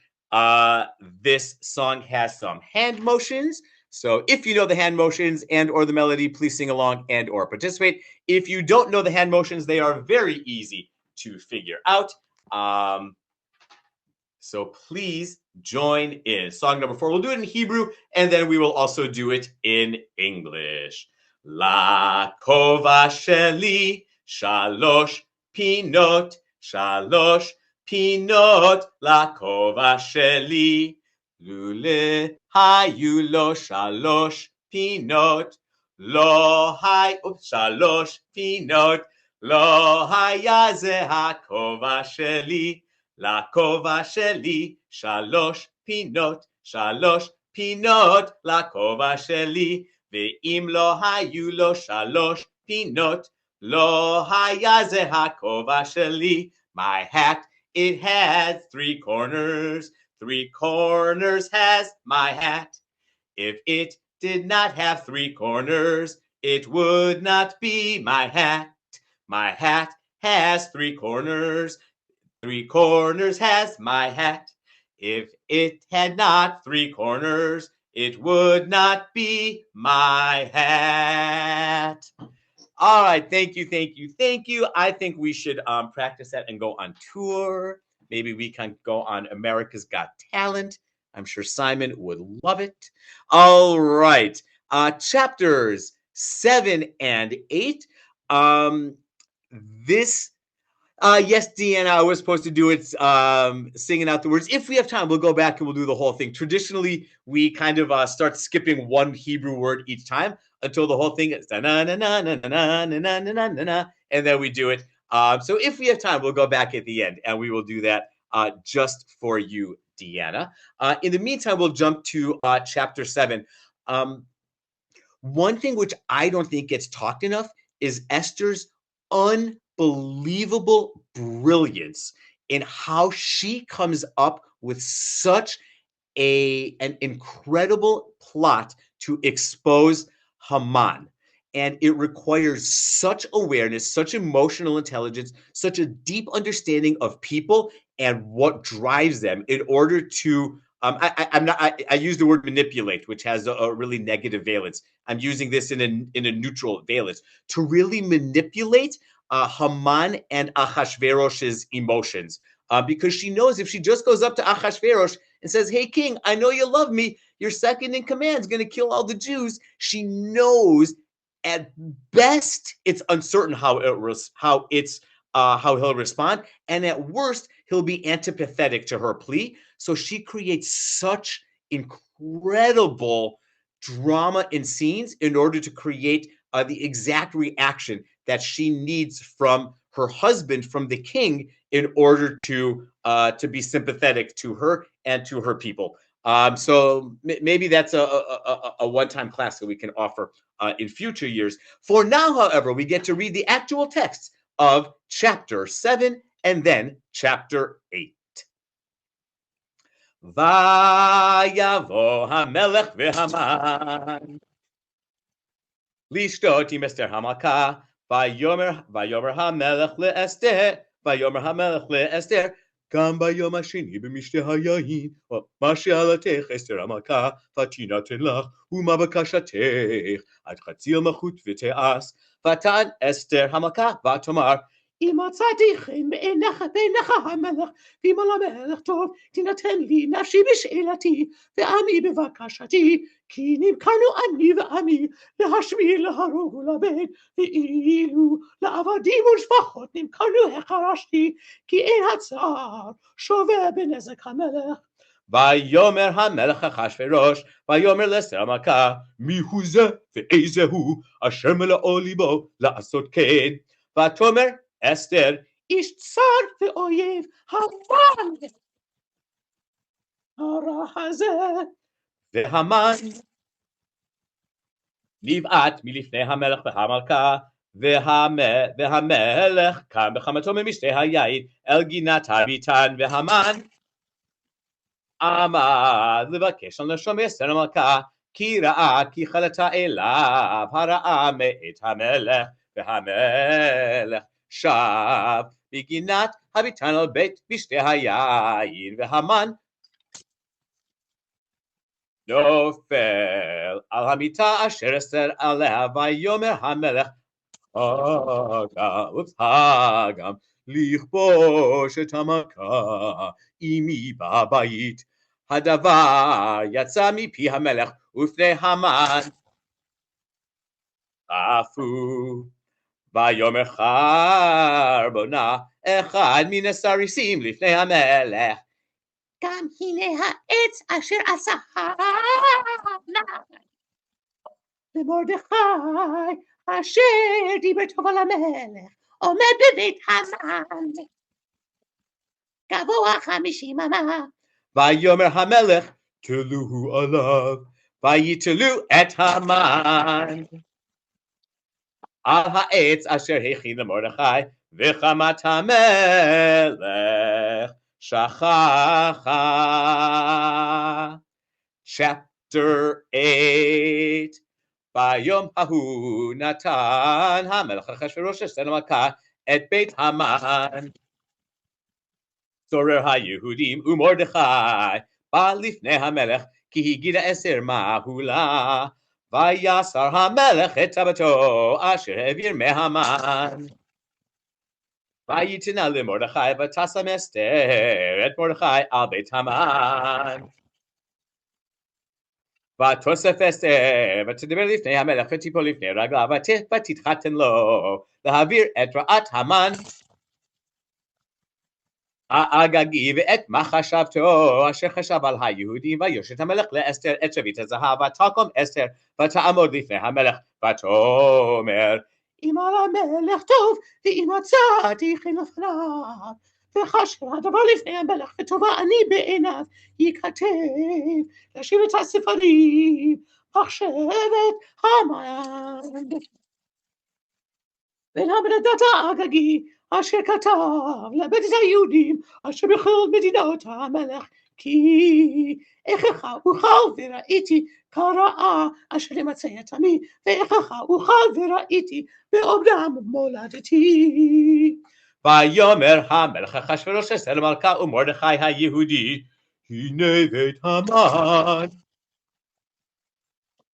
Speaker 1: this song has some hand motions. So if you know the hand motions and or the melody, please sing along and or participate. If you don't know the hand motions, they are very easy to figure out. So please join in. Song number 4. We'll do it in Hebrew, and then we will also do it in English. La kova sheli, shalosh pinot, shalosh pinot, la kova sheli. Lule hayu lo shalosh pinot, lo hay, shalosh pinot, lo haya ze hakova sheli. לכובע שלי, 3 פינות, 3 פינות, לכובע שלי, ואם לא היו לו 3 פינות, לא היה זה הכובע שלי. My hat, it has 3 corners, 3 corners has my hat. If it did not have 3 corners, it would not be my hat. My hat has 3 corners, 3 corners has my hat. If it had not 3 corners, it would not be my hat. All right, thank you. I think we should practice that and go on tour. Maybe we can go on America's Got Talent. I'm sure Simon would love it. All right. Chapters 7 and 8. Yes, Deanna, I was supposed to do it singing out the words. If we have time, we'll go back and we'll do the whole thing. Traditionally, we kind of start skipping one Hebrew word each time until the whole thing is na-na-na-na-na-na-na-na-na-na-na, and then we do it. So if we have time, we'll go back at the end, and we will do that just for you, Deanna. In the meantime, we'll jump to chapter 7. One thing which I don't think gets talked enough is Esther's unbelievable brilliance in how she comes up with such an incredible plot to expose Haman. And it requires such awareness, such emotional intelligence, such a deep understanding of people and what drives them in order to I use the word manipulate, which has a really negative valence. I'm using this in a neutral valence to really manipulate Haman and Ahasuerus's emotions, because she knows if she just goes up to Ahasuerus and says, "Hey, king, I know you love me. Your second in command is going to kill all the Jews." She knows at best it's uncertain how he'll respond, and at worst he'll be antipathetic to her plea. So she creates such incredible drama and scenes in order to create the exact reaction that she needs from her husband, from the king, in order to be sympathetic to her and to her people. So maybe that's a one-time class that we can offer in future years. For now, however, we get to read the actual text of chapter 7 and then chapter 8. Vayavo hamelech v'haman lishtot im Esther hamaka vayomer hamelech leEsther גם ביום השני במשתה היין, מה שאלתך אסתר המלכה, ותינתן לך, ומה בקשתך, עד חצי המלכות ותעש. ותען אסתר המלכה, ותאמר, אם מצאתי חן בעיניך המלך, ואם על המלך טוב, תינתן לי נפשי בשאלתי, ועמי בבקשתי, כי נמכרנו אני ועמי, להשמיד, להרוג ולאבד, ואילו לעבדים ושפחות נמכרנו החרשתי, כי אין הצער שווה בנזק המלך. ויאמר המלך אחשוורוש, ויאמר לאסתר המלכה, מי הוא זה ואיזה הוא, אשר מלאו ליבו לעשות כן. ותאמר אסתר, איש צר ואויב, המן הרע הזה. והמן נבעט מלפני המלך והמלכה, והמלך קם בחמתו ממשתה היין אל גינת הביתן, והמן עמד לבקש על נפשו מאסתר המלכה, כי ראה כי חלתה אליו הרעה מאת המלך, והמלך שב בגינת הביתן על בית משתה היין, והמן נופל על המיטה אשר אסתר עליה, ויאמר המלך הגם לכבוש את המלכה אמי בבית. הדבר יצא מפי המלך ופני המן חפו. ויאמר חרבונה אחד מן הסריסים לפני המלך, גם הנה העץ אשר עשה המן למרדכי אשר דיבר טוב על המלך עומד בבית המן גבוה 50 אמה. ויאמר המלך תלוהו עליו, ויתלו את המן על העץ אשר הכין למרדכי, וחמת המלך שככה. Chapter 8. ביום ההוא נתן המלך אחשוורוש אסתר המלכה את בית המן. צורר היהודים ומרדכי בא לפני המלך, כי הגידה אסתר מהו לה. ויסר המלך את טבתו אשר העביר מהמן. ויתנה למרדכי ותשם אסתר את מרדכי על בית המן. ותוסף אסתר ותדבר לפני המלך ותיפול לפני רגליו ותתחתן לו להעביר את רעת המן האגגי ואת מחשבתו אשר חשב על היהודים ויושת המלך לאסתר את שביט הזהב ותקום אסתר ותעמוד לפני המלך ותאמר אם על המלך טוב ואם מצאתי חן לפניו וכאשר הדבר לפני המלך וטובה אני בעיניו ייכתב להשיב את הספרים מחשבת המן ולמרדת האגגי אשר כתב לאבד את היהודים אשר בכל מדינות המלך כי איכך אוכל וראיתי כרעה אשר ימצא את עמי ואיכך אוכל וראיתי בעובדם מולדתי. ויאמר המלך אחשוורוש אסתר למלכה ומרדכי היהודי הנה בית המן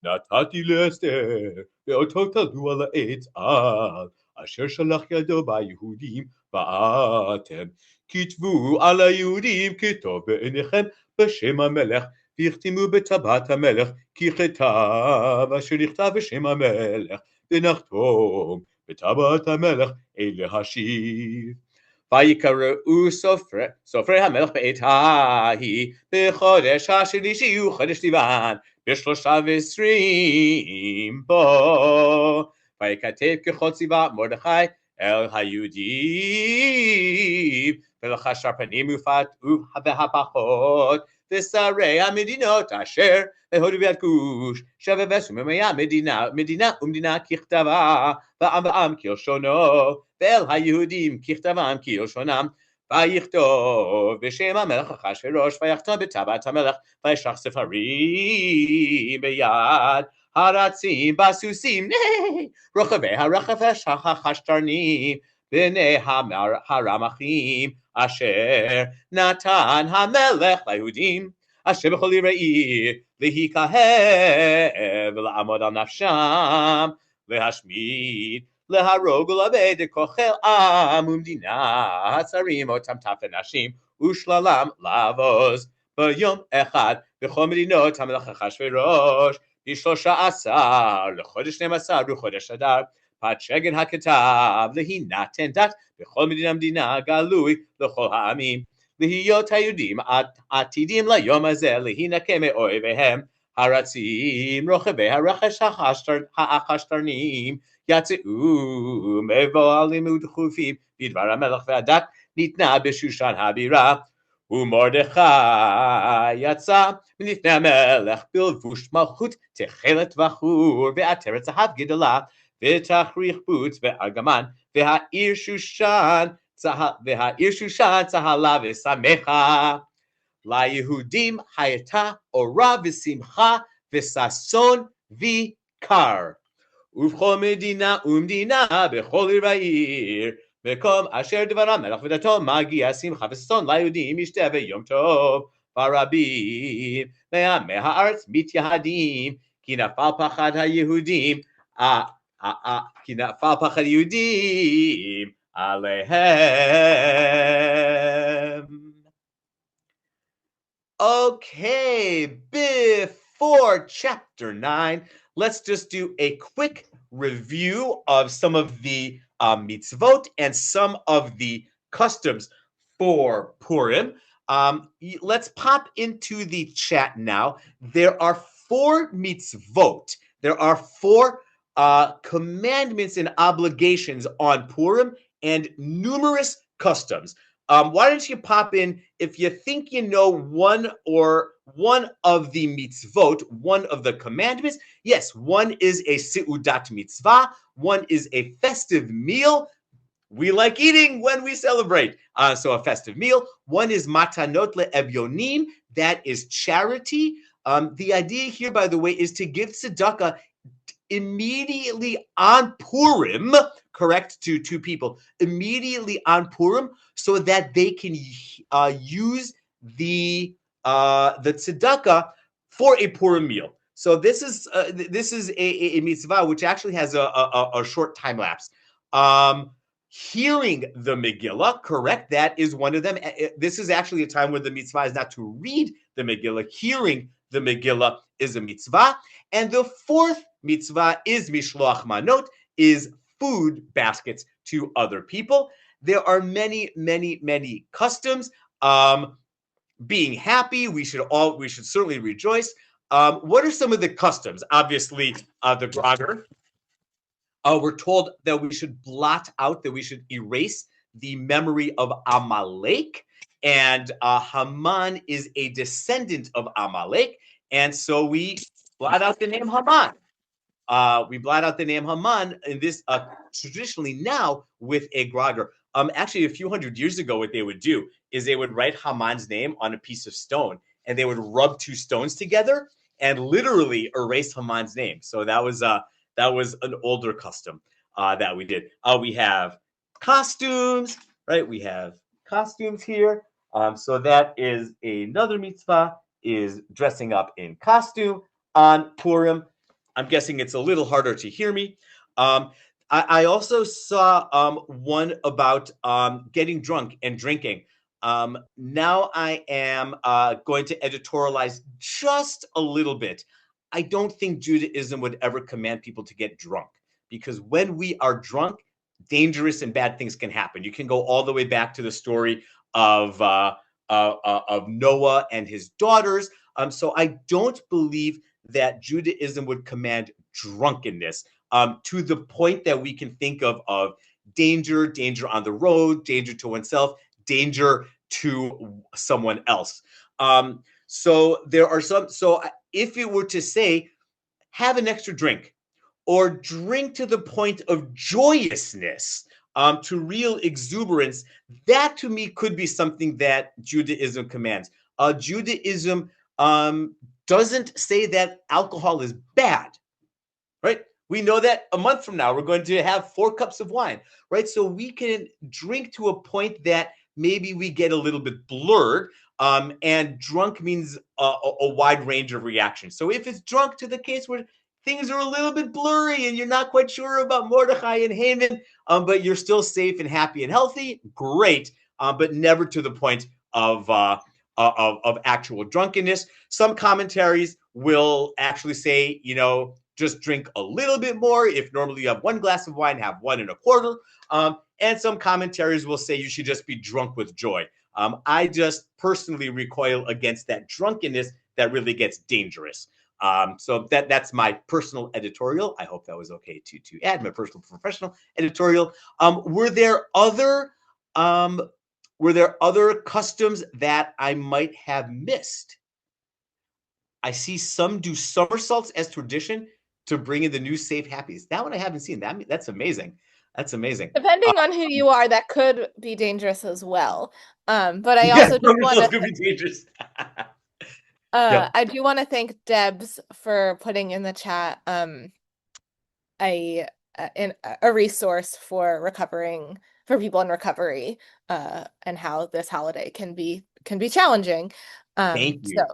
Speaker 1: נתתי לאסתר ואותו תלו על העץ על אשר שלח ידו ביהודים ואתם כתבו על היהודים כטוב בעיניכם בשם המלך והחתימו בטבעת המלך ככתב אשר נכתב בשם המלך ונחתום בטבעת המלך אלה השיר. ויקראו סופרי המלך בעת ההיא בחודש השלישי הוא חודש סיוון ב23 בו ויקטב ככל צבא מרדכי אל היהודים ולחש פנים והפחות ושרי המדינות אשר בהודו ועד כוש שבבש וממיה מדינה ומדינה ככתבה ועם ועם כלשונו ואל היהודים ככתבם כלשונם ויכתוב בשם המלך אחשוורוש ויחתום בטבעת המלך וישלח ספרים ביד הרצים בסוסים רוכבי הרכב החשטרנים בני הרמחים אשר נתן המלך ליהודים אשר בכל עיר ועיר להיקהב ולעמוד על נפשם להשמיד להרוג ולאבד את כל עם ומדינה הצרים אותם טף לנשים ושללם לבוז ביום אחד בכל מדינות המלך אחשוורוש ב13 לחודש 12 בחודש אדר פת שגן הכתב להינתן דת בכל מדינה גלוי לכל העמים להיות היהודים עתידים ליום הזה להינקם מאויביהם הרצים רוכבי הרכש החשטרנים יצאו מבוהלים ודחופים בדבר המלך והדת ניתנה בשושן הבירה ומרדכי יצא מלפני המלך בלבוש מלכות תכלת בחור ועטרת זהב גדולה ותכריך בוץ וארגמן והעיר שושן צהלה ושמחה ליהודים הייתה אורה ושמחה וששון וקר ובכל מדינה ומדינה בכל עיר ועיר מקום אשר דבר המלך ודתו מגיע שמחה וששון ליהודים ישתה ויום טוב ורבים מעמי הארץ מתייהדים כי נפל פחד היהודים עליהם. Okay, before chapter 9, let's just do a quick review of some of the mitzvot and some of the customs for Purim. Let's pop into the chat now. There are 4 mitzvot. There are 4 commandments and obligations on Purim and numerous customs. Why don't you pop in if you think you know one of the mitzvot, one of the commandments. Yes, one is a seudat mitzvah, one is a festive meal. We like eating when we celebrate. So a festive meal. One is matanot le'evyonim, that is charity. The idea here, by the way, is to give tzedakah immediately on Purim, correct, to 2 people, immediately on Purim, so that they can use the tzedakah for a Purim meal. So this is a mitzvah which actually has a short time lapse. Hearing the Megillah, correct? That is one of them. This is actually a time where the mitzvah is not to read the Megillah. Hearing the Megillah is a mitzvah. And the fourth mitzvah is mishloach manot, is food baskets to other people. There are many, many, many customs. Being happy, we should certainly rejoice. What are some of the customs? Obviously, the grogger. We're told that we should blot out, that we should erase the memory of Amalek. And Haman is a descendant of Amalek. And so we blot out the name Haman. We blot out the name Haman in this traditionally now with a grogger. Actually, a few hundred years ago, what they would do is they would write Haman's name on a piece of stone, and they would rub two stones together and literally erase Haman's name. So that was an older custom that we did. We have costumes, right? We have costumes here. So that is another mitzvah, is dressing up in costume on Purim. I'm guessing it's a little harder to hear me. I also saw one about getting drunk and drinking. Now I am going to editorialize just a little bit. I don't think Judaism would ever command people to get drunk, because when we are drunk, dangerous and bad things can happen. You can go all the way back to the story of Noah and his daughters. So I don't believe that Judaism would command drunkenness to the point that we can think of danger on the road, danger to oneself, danger to someone else. So there are some. So if it were to say, have an extra drink, or drink to the point of joyousness, to real exuberance, that to me could be something that Judaism commands. Judaism doesn't say that alcohol is bad, right? We know that a month from now, we're going to have 4 cups of wine, right? So we can drink to a point that maybe we get a little bit blurred, and drunk means a wide range of reactions. So if it's drunk to the case where things are a little bit blurry and you're not quite sure about Mordechai and Haman, but you're still safe and happy and healthy, great, but never to the point of actual drunkenness. Some commentaries will actually say, just drink a little bit more. If normally you have 1 glass of wine, have 1 1/4. And some commentaries will say you should just be drunk with joy. I just personally recoil against that drunkenness that really gets dangerous. So that's my personal editorial. I hope that was okay to add my personal professional editorial. Were there other customs that I might have missed? I see some do somersaults as tradition to bring in the new safe happies. That one I haven't seen. That's amazing. That's amazing.
Speaker 2: Depending on who you are, that could be dangerous as well. But I also just want to.
Speaker 1: Could be dangerous.
Speaker 2: I do want to thank Debs for putting in the chat a resource for people in recovery, and how this holiday can be challenging.
Speaker 1: Thank you.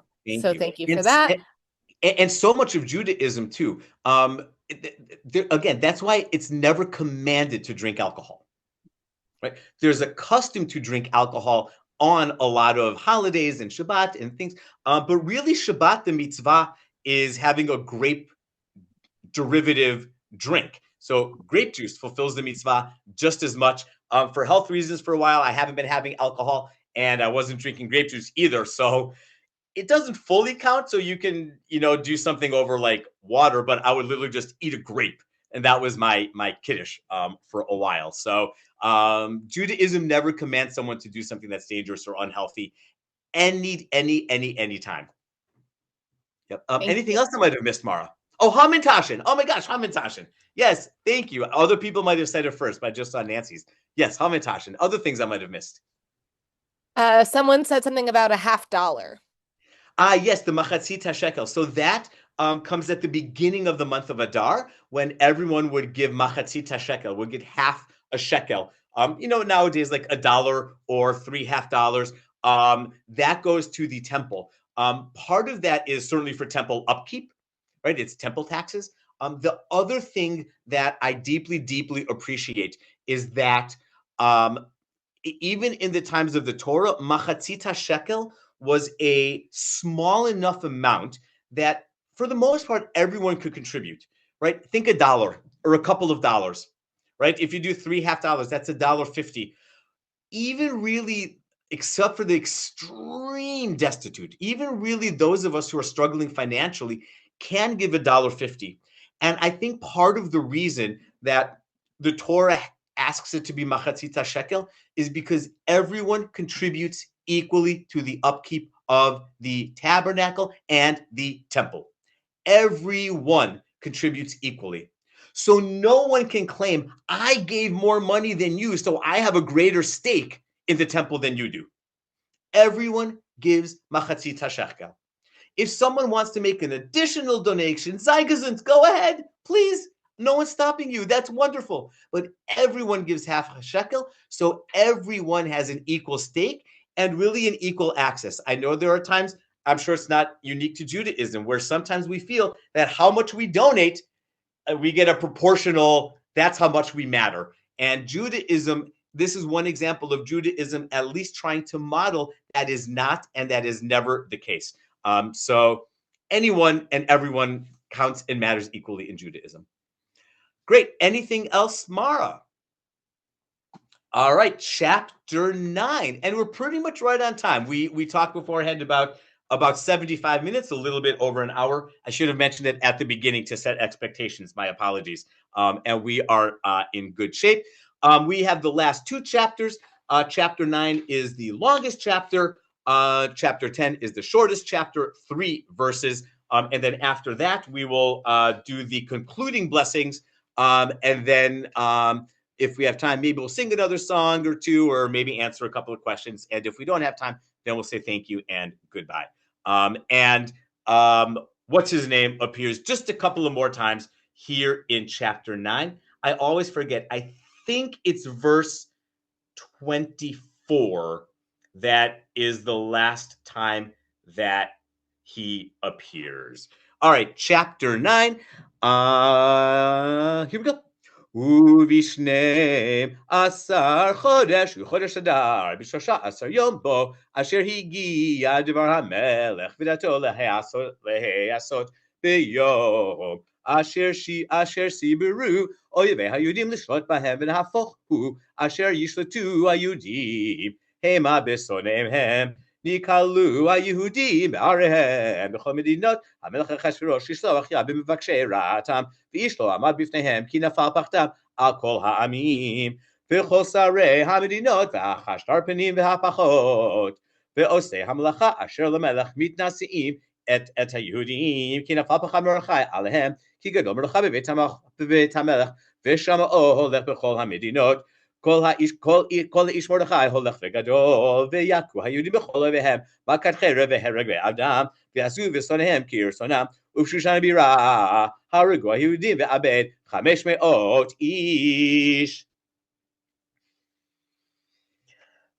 Speaker 2: Thank you for that.
Speaker 1: And so much of Judaism too. Again, that's why it's never commanded to drink alcohol, right? There's a custom to drink alcohol on a lot of holidays and Shabbat and things. But really Shabbat, the mitzvah, is having a grape derivative drink. So grape juice fulfills the mitzvah just as much. For health reasons, for a while, I haven't been having alcohol, and I wasn't drinking grape juice either. So it doesn't fully count. So you can, do something over like water, but I would literally just eat a grape. And that was my kiddush for a while. So Judaism never commands someone to do something that's dangerous or unhealthy any time. Yep. Anything else I might have missed, Mara? Oh, Hamantashen. Oh my gosh, Hamantashen. Yes, thank you. Other people might have said it first, but I just saw Nancy's. Yes, Hamantashen. Other things I might have missed.
Speaker 2: Someone said something about a $50.
Speaker 1: Yes, the machatzit shekel. So that comes at the beginning of the month of Adar, when everyone would give machatzit shekel, would get half a shekel. Nowadays like $1 or 3 half dollars. That goes to the temple. Part of that is certainly for temple upkeep, right? It's temple taxes. The other thing that I deeply, deeply appreciate is that Even in the times of the Torah, machatzita shekel was a small enough amount that, for the most part, everyone could contribute, right? Think $1 or a couple of dollars, right? If you do $3.50, that's $1.50. Even really, except for the extreme destitute, even really those of us who are struggling financially can give $1.50. And I think part of the reason that the Torah asks it to be machatzita shekel is because everyone contributes equally to the upkeep of the tabernacle and the temple. Everyone contributes equally. So no one can claim, I gave more money than you, so I have a greater stake in the temple than you do. Everyone gives machatzita shekel. If someone wants to make an additional donation, sei gesund, go ahead, please. No one's stopping you. That's wonderful. But everyone gives half a shekel, so everyone has an equal stake and really an equal access. I know there are times, I'm sure it's not unique to Judaism, where sometimes we feel that how much we donate, we get a proportional, that's how much we matter. And Judaism, this is one example of Judaism at least trying to model that is not and that is never the case. So anyone and everyone counts and matters equally in Judaism. Great. Anything else, Mara? All right, chapter 9, and we're pretty much right on time. We talked beforehand about 75 minutes, a little bit over an hour. I should have mentioned it at the beginning to set expectations. My apologies. And we are in good shape. We have the last two chapters. Chapter 9 is the longest chapter. Chapter 10 is the shortest chapter, 3 verses. And then after that, we will do the concluding blessings. And then if we have time, maybe we'll sing another song or two, or maybe answer a couple of questions. And if we don't have time, then we'll say thank you and goodbye. What's his name appears just a couple of more times here in chapter 9. I always forget. I think it's verse 24 that is the last time that he appears. All right, chapter 9. Here we go. ובשנים 10 חודש וחודש אדר ב13 יום בו אשר הגיע דבר המלך ודעתו להיעשות ביום אשר סיברו אויבי היהודים לשלוט בהם ונהפוך הוא אשר ישלטו היהודים המה בשונאיהם נקהלו היהודים בעריהם בכל מדינות המלך אחשוורוש לשלוח יד במבקשי רעתם ואיש לא עמד בפניהם כי נפל פחדם על כל העמים וכל שרי המדינות והחשדר פנים והפחות ועושי המלאכה אשר למלך מתנשאים את היהודים כי נפל פחד מרדכי עליהם כי גדול מרדכי בבית המלך ושמעו הולך בכל המדינות כל איש מרדכי הולך וגדול ויכו היהודים בכל אויביהם מכת חרב והרג ואדם ועשו ושונאיהם כרצונם ובשושן הבירה הרגו היהודים ואבד 500 איש.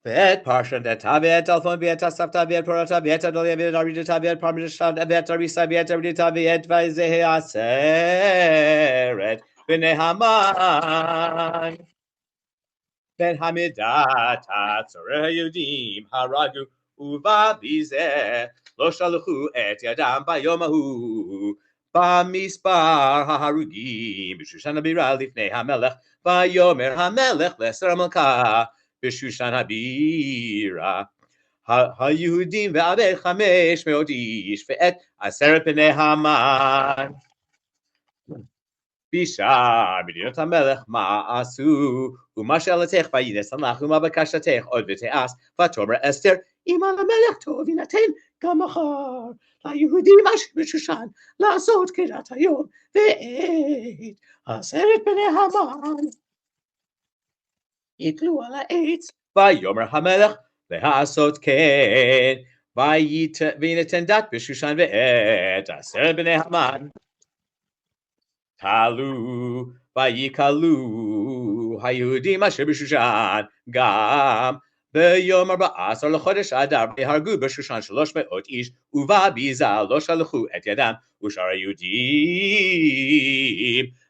Speaker 1: ואת פרשת דתה ואת אלפון ואת הסבתא ואת פורתה ואת הדוליה ואת ארידתה ואת פרמשת ואת אריסה ואת ארידתה ואת ויזי העשרת בני המן בן המדת צורי היהודים הרגו ובזה לא שלחו את ידם ביום ההוא במספר ההרוגים בשושן הבירה לפני המלך ויאמר המלך לאסתר המלכה בשושן הבירה היהודים ואבד 500 איש ואת 10 בני המן בשאר מדינות המלך מה עשו ומה שאלתך ויינתן לך ומה בקשתך עוד ותעש ותאמר אסתר אם על המלך טוב יינתן גם מחר ליהודים אשר בשושן לעשות כדת היום ואת 10 בני המן יתלו על העץ ויאמר המלך לעשות כן ויינתן דת בשושן ואת 10 בני המן תלו ויקלו היהודים אשר בשושן גם ביום 14 לחודש אדר והרגו בשושן 300 איש ובביזה לא שלחו את ידם ושאר היהודים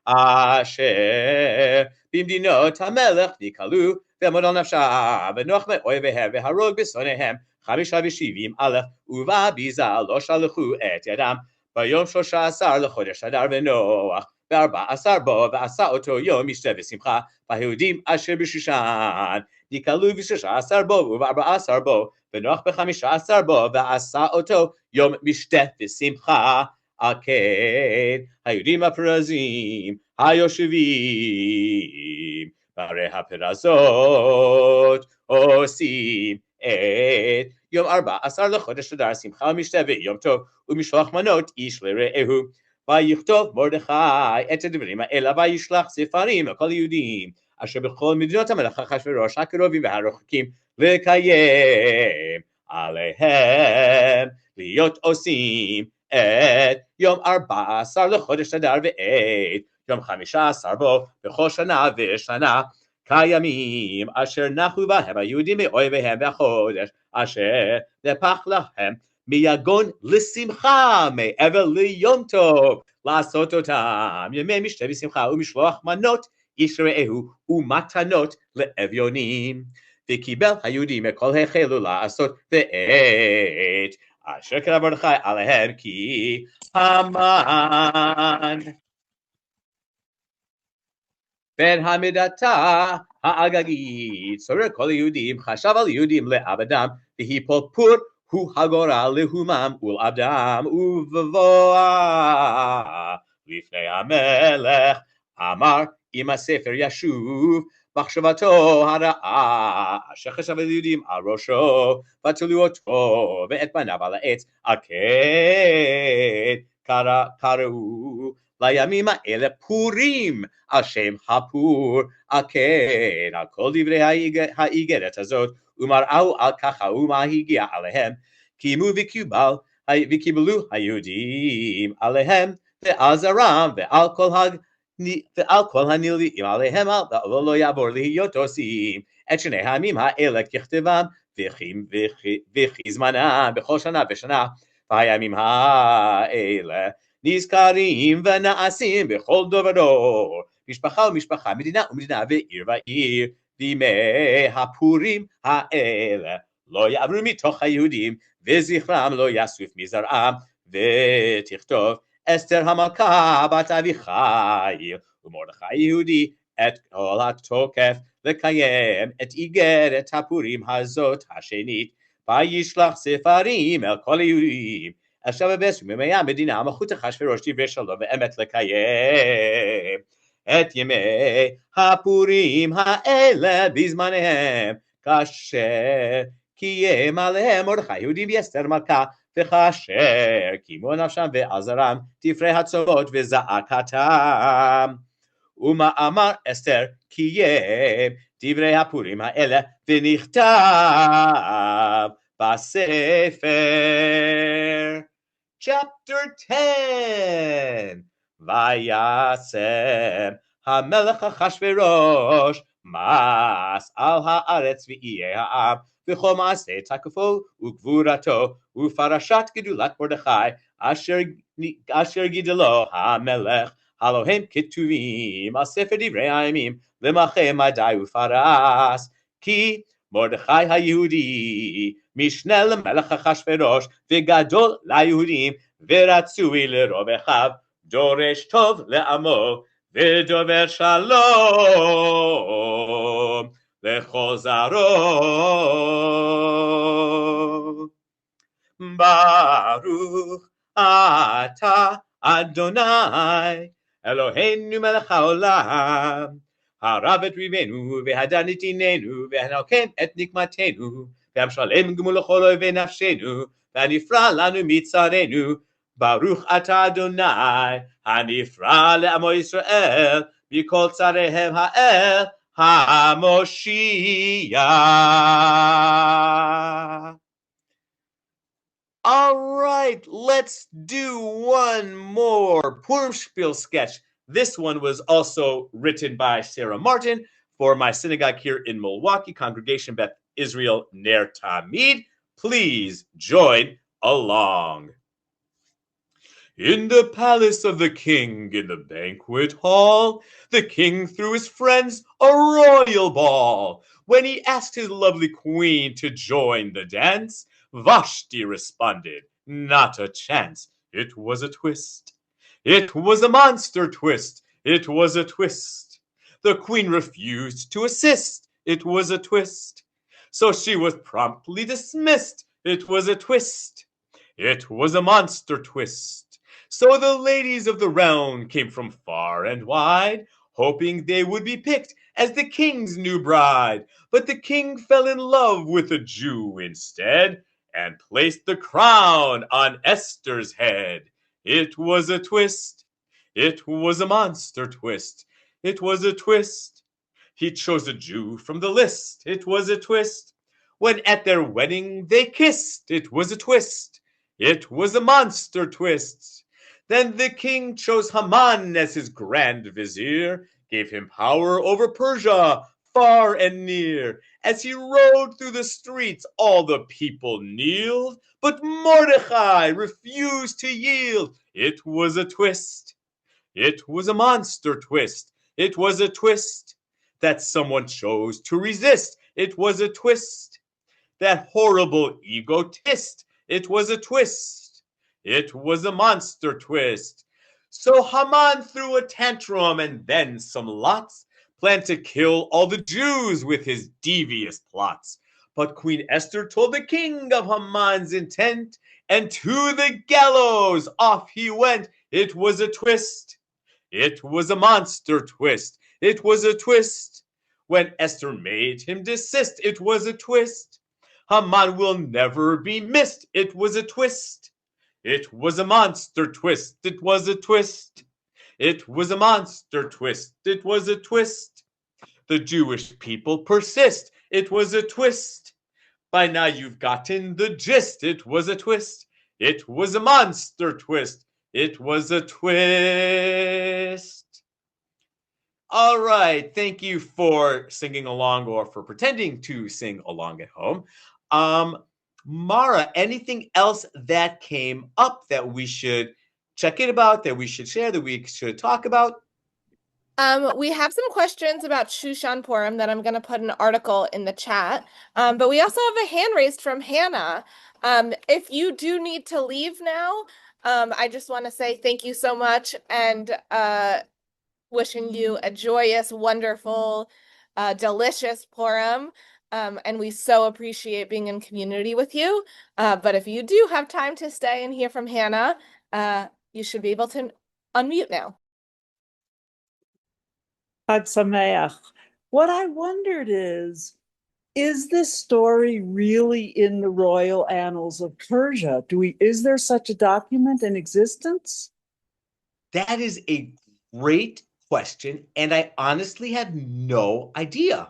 Speaker 1: אשר במדינות המלך נקהלו
Speaker 3: ועמוד על נפשה, ונוח מאויביהם, והרוג בשונאיהם, 75,000, ובביזה לא שלחו את ידם. ביום 13 לחודש אדר ונוח, ב14 בו, ועשה אותו יום משתה ושמחה, והיהודים אשר בשושן, נקהלו ב16 בו, וב14 בו, ונוח ב15 בו, ועשה אותו יום משתה ושמחה. על כן, היהודים הפרזים, היושבים, בערי הפרזות, עושים את יום 14 לחודש אדר שמחה ומשתה ויום טוב, ומשלוח מנות איש לרעהו. ויכתוב מרדכי את הדברים האלה, וישלח ספרים לכל היהודים, אשר בכל מדינות המלך אחשוורוש הקרובים והרחוקים, לקיים עליהם להיות עושים את יום 14 לחודש אדר ואת יום 15 בו בכל שנה ושנה, כימים אשר נחו בהם היהודים מאויביהם, והחודש אשר נהפך להם מיגון לשמחה מעבר ליום טוב, לעשות אותם ימי משתה ושמחה, ומשלוח מנות איש רעהו ומתנות לאביונים. וקיבל היהודים מכל החלו לעשות ואת אשר כתב מרדכי עליהם, כי המן בן המדתה האגגית סורר כל היהודים, חשב על יהודים לעבדם, והיפול פור הוא הגורל להומם ולעבדם, ובבואה לפני המלך אמר אם הספר ישוב מחשבתו הרעה אשר חשב על יהודים על ראשו, ותלו אותו ואת פניו על העץ. על כן קראו לימים האלה פורים על שם הפור. על כן על כל דברי האיגרת הזאת ומראו על כך האומה הגיע עליהם, קיימו וקיבלו היהודים עליהם ועל זרם ועל כל הנלווים עליהם, ולא יעבור להיות עושים את שני העמים האלה ככתבם וכזמנם בכל שנה ושנה. והימים האלה נזכרים ונעשים בכל דור ודור, משפחה ומשפחה, מדינה ומדינה, ועיר ועיר. וימי הפורים האלה לא יעברו מתוך היהודים, וזכרם לא יסוף מזרעם. ותכתוב אסתר המלכה בת אביחיל ומרדכי יהודי את כל התוקף לקיים את איגרת הפורים הזאת השנית. וישלח ספרים אל כל היהודים אשר בבשרים ימי המדינה, מלכות אחשוורוש דברי שלום ואמת לקיים את ימי הפורים האלה בזמניהם, כאשר קיים עליהם מרדכי יהודי ואסתר מלכה, וכאשר קיימו נפשם ועזרם תפרי הצורות וזעקתם. ומאמר אסתר קיים דברי הפורים האלה, ונכתב בספר. Chapter 10. וישם המלך אחשוורוש מס על הארץ ואיי העם, וכל מעשה תקפו וגבורתו ופרשת גדולת מרדכי אשר גידלו המלך, הלא הם כתובים על ספר דברי הימים למלכי מדי ופרס. כי מרדכי היהודי משנה למלך אחשוורוש וגדול ליהודים ורצוי לרוב אחיו, דורש טוב לעמו ודובר שלום לכל זרעו. ברוך אתה אדוני אלוהינו מלך העולם, הרב את ריבנו והדר נתיננו והנוקם את נקמתנו, והמשלם גמול לכל אויבי נפשנו, והנפרע לנו מצרינו. ברוך אתה אדוני הנפרע לעמו ישראל מכל צריהם האל המושיע.
Speaker 1: All right, let's do one more Purim Spiel sketch. This one was also written by Sarah Martin for my synagogue here in Milwaukee, Congregation Beth Israel Ner Tamid. Please join along. In the palace of the king, in the banquet hall, the king threw his friends a royal ball.
Speaker 3: When he asked his lovely queen to join the dance, Vashti responded, not a chance. It was a twist. It was a monster twist. It was a twist. The queen refused to assist. It was a twist. So she was promptly dismissed. It was a twist. It was a monster twist. So the ladies of the realm came from far and wide, hoping they would be picked as the king's new bride. But the king fell in love with a Jew instead and placed the crown on Esther's head. It was a twist. It was a monster twist. It was a twist. He chose a Jew from the list. It was a twist. When at their wedding they kissed. It was a twist. It was a monster twist. Then the king chose Haman as his grand vizier, gave him power over Persia, far and near. As he rode through the streets, all the people kneeled, but Mordecai refused to yield. It was a twist. It was a monster twist. It was a twist that someone chose to resist. It was a twist. That horrible egotist. It was a twist. It was a monster twist. So Haman threw a tantrum and then some lots planned to kill all the Jews with his devious plots. But Queen Esther told the king of Haman's intent, and to the gallows off he went. It was a twist. It was a monster twist. It was a twist. When Esther made him desist, it was a twist. Haman will never be missed. It was a twist. It was a monster twist. It was a twist. It was a monster twist. It was a twist. The Jewish people persist. It was a twist. By now you've gotten the gist. It was a twist. It was a monster twist. It was a twist. All right. Thank you for singing along or for pretending to sing along at home. Mara, anything else that came up that we should check in about, that we should share, that we should talk about?
Speaker 2: We have some questions about Shushan Purim that I'm going to put an article in the chat. But we also have a hand raised from Hannah. If you do need to leave now, I just want to say thank you so much and wishing you a joyous, wonderful, delicious Purim. And we so appreciate being in community with you. But if you do have time to stay and hear from Hannah, you should be able to unmute now.
Speaker 4: Chag Sameach. What I wondered is this story really in the royal annals of Persia? Is there such a document in existence?
Speaker 1: That is a great question, and I honestly have no idea.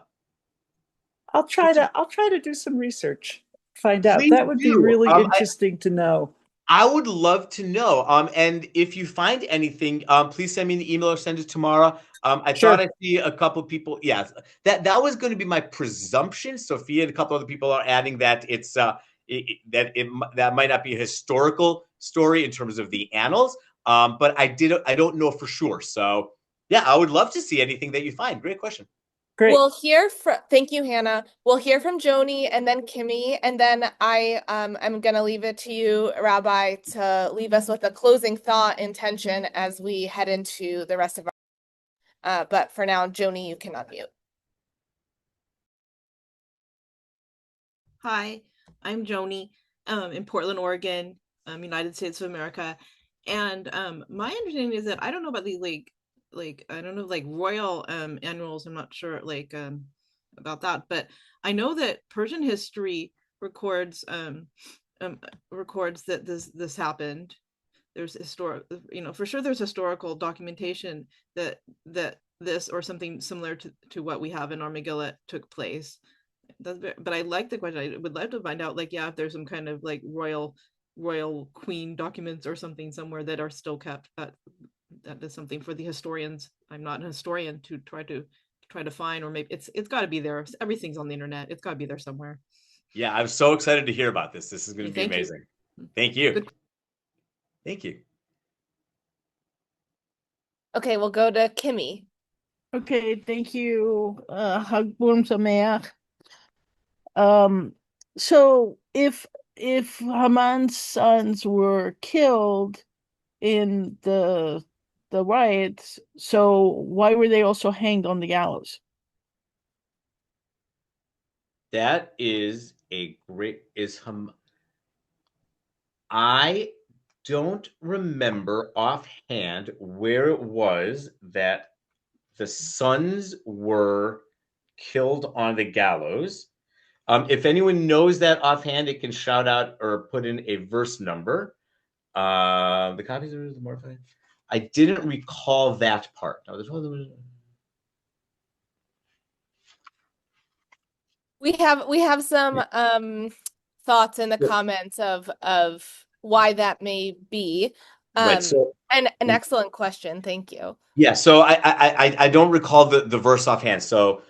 Speaker 4: I'll try to do some research, find out.
Speaker 1: Please
Speaker 4: That would be
Speaker 1: do.
Speaker 4: really interesting to know.
Speaker 1: I would love to know. And if you find anything, please send me an email or send it tomorrow. I thought I see a couple of people. Yeah, that was going to be my presumption. Sophia and a couple other people are adding that it's that might not be a historical story in terms of the annals. But I don't know for sure. So yeah, I would love to see anything that you find. Great question.
Speaker 4: Great.
Speaker 2: We'll hear from, thank you, Hannah. We'll hear from Joni and then Kimmy, and then I'm gonna leave it to you, Rabbi, to leave us with a closing thought intention as we head into the rest of our. But for now, Joni, you can unmute.
Speaker 5: Hi, I'm Joni, in Portland, Oregon, United States of America, and my understanding is that I don't know about the I don't know royal annuals. I'm not sure about that, but I know that Persian history records that this happened. There's for sure there's historical documentation that this or something similar to what we have in our Megillah took place. But I like the question. I would like to find out if there's some kind of royal queen documents or something somewhere that are still kept. That is something for the historians. I'm not an historian to try to find, or maybe it's got to be there. Everything's on the internet. It's got to be there somewhere.
Speaker 1: Yeah, I'm so excited to hear about this. This is going to be amazing. Thank you.
Speaker 5: Good.
Speaker 1: Thank you.
Speaker 2: Okay, we'll go to Kimmy.
Speaker 6: Okay, thank you. Hag Purim Sameach. So if Haman's sons were killed in the riots, so why were they also hanged on the gallows?
Speaker 3: That is a great I don't remember offhand where it was that the sons were killed on the gallows. If anyone knows that offhand, it can shout out or put in a verse number. The copies of the mortified. I didn't recall that part. No,
Speaker 2: We have some thoughts in the comments of why that may be.
Speaker 3: right. So
Speaker 2: And an excellent question. Thank you.
Speaker 3: yeah, so I don't recall the verse offhand. So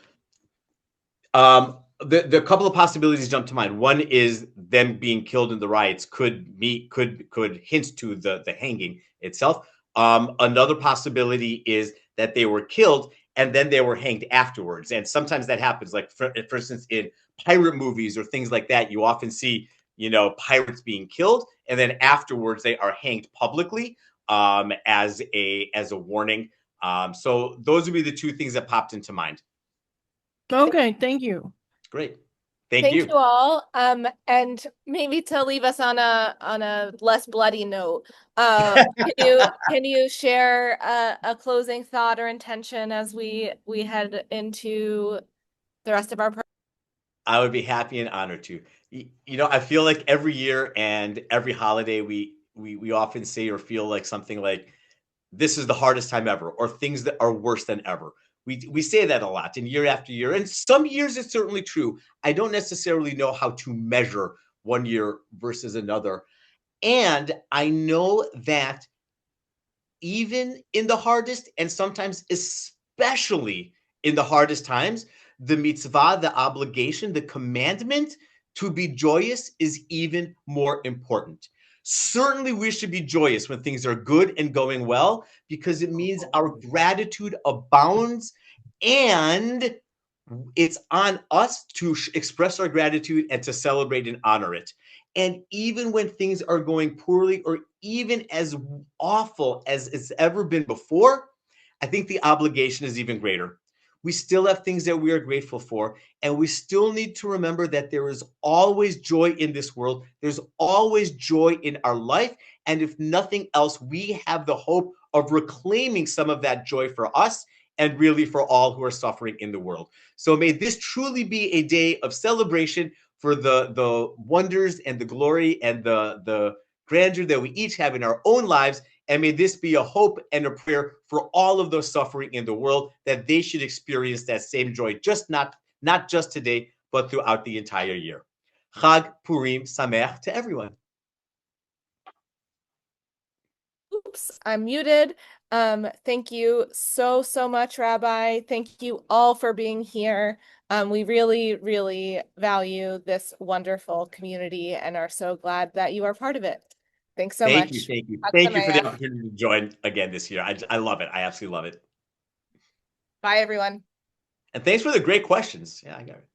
Speaker 3: the couple of possibilities jump to mind. One is them being killed in the riots could hint to the hanging itself. Another possibility is that they were killed and then they were hanged afterwards. And sometimes that happens. Like for instance, in pirate movies or things like that, you often see pirates being killed and then afterwards they are hanged publicly as a warning. So those would be the two things that popped into mind.
Speaker 6: Okay, thank you.
Speaker 3: Great.
Speaker 2: Thank you all. And maybe to leave us on a less bloody note, can you share a closing thought or intention as we head into the rest of our program?
Speaker 3: I would be happy and honored to. I feel like every year and every holiday we often say or feel like something like this is the hardest time ever, or things that are worse than ever. We say that a lot, and year after year, and some years it's certainly true. I don't necessarily know how to measure one year versus another, and I know that even in the hardest, and sometimes especially in the hardest times, the mitzvah, the obligation, the commandment to be joyous is even more important. Certainly, we should be joyous when things are good and going well, because it means our gratitude abounds, and it's on us to express our gratitude and to celebrate and honor it. And even when things are going poorly, or even as awful as it's ever been before, I think the obligation is even greater. We still have things that we are grateful for, and we still need to remember that there is always joy in this world. There's always joy in our life. And if nothing else, we have the hope of reclaiming some of that joy for us and really for all who are suffering in the world. So may this truly be a day of celebration for the wonders and the glory and the grandeur that we each have in our own lives. And may this be a hope and a prayer for all of those suffering in the world, that they should experience that same joy, not just today, but throughout the entire year. Chag Purim Sameach to everyone.
Speaker 2: Oops, I'm muted. Thank you so much, Rabbi. Thank you all for being here. We really, really value this wonderful community and are so glad that you are part of it. Thanks so much.
Speaker 3: Thank you for the opportunity to join again this year. I love it. I absolutely love it.
Speaker 2: Bye, everyone.
Speaker 3: And thanks for the great questions. Yeah, I got it.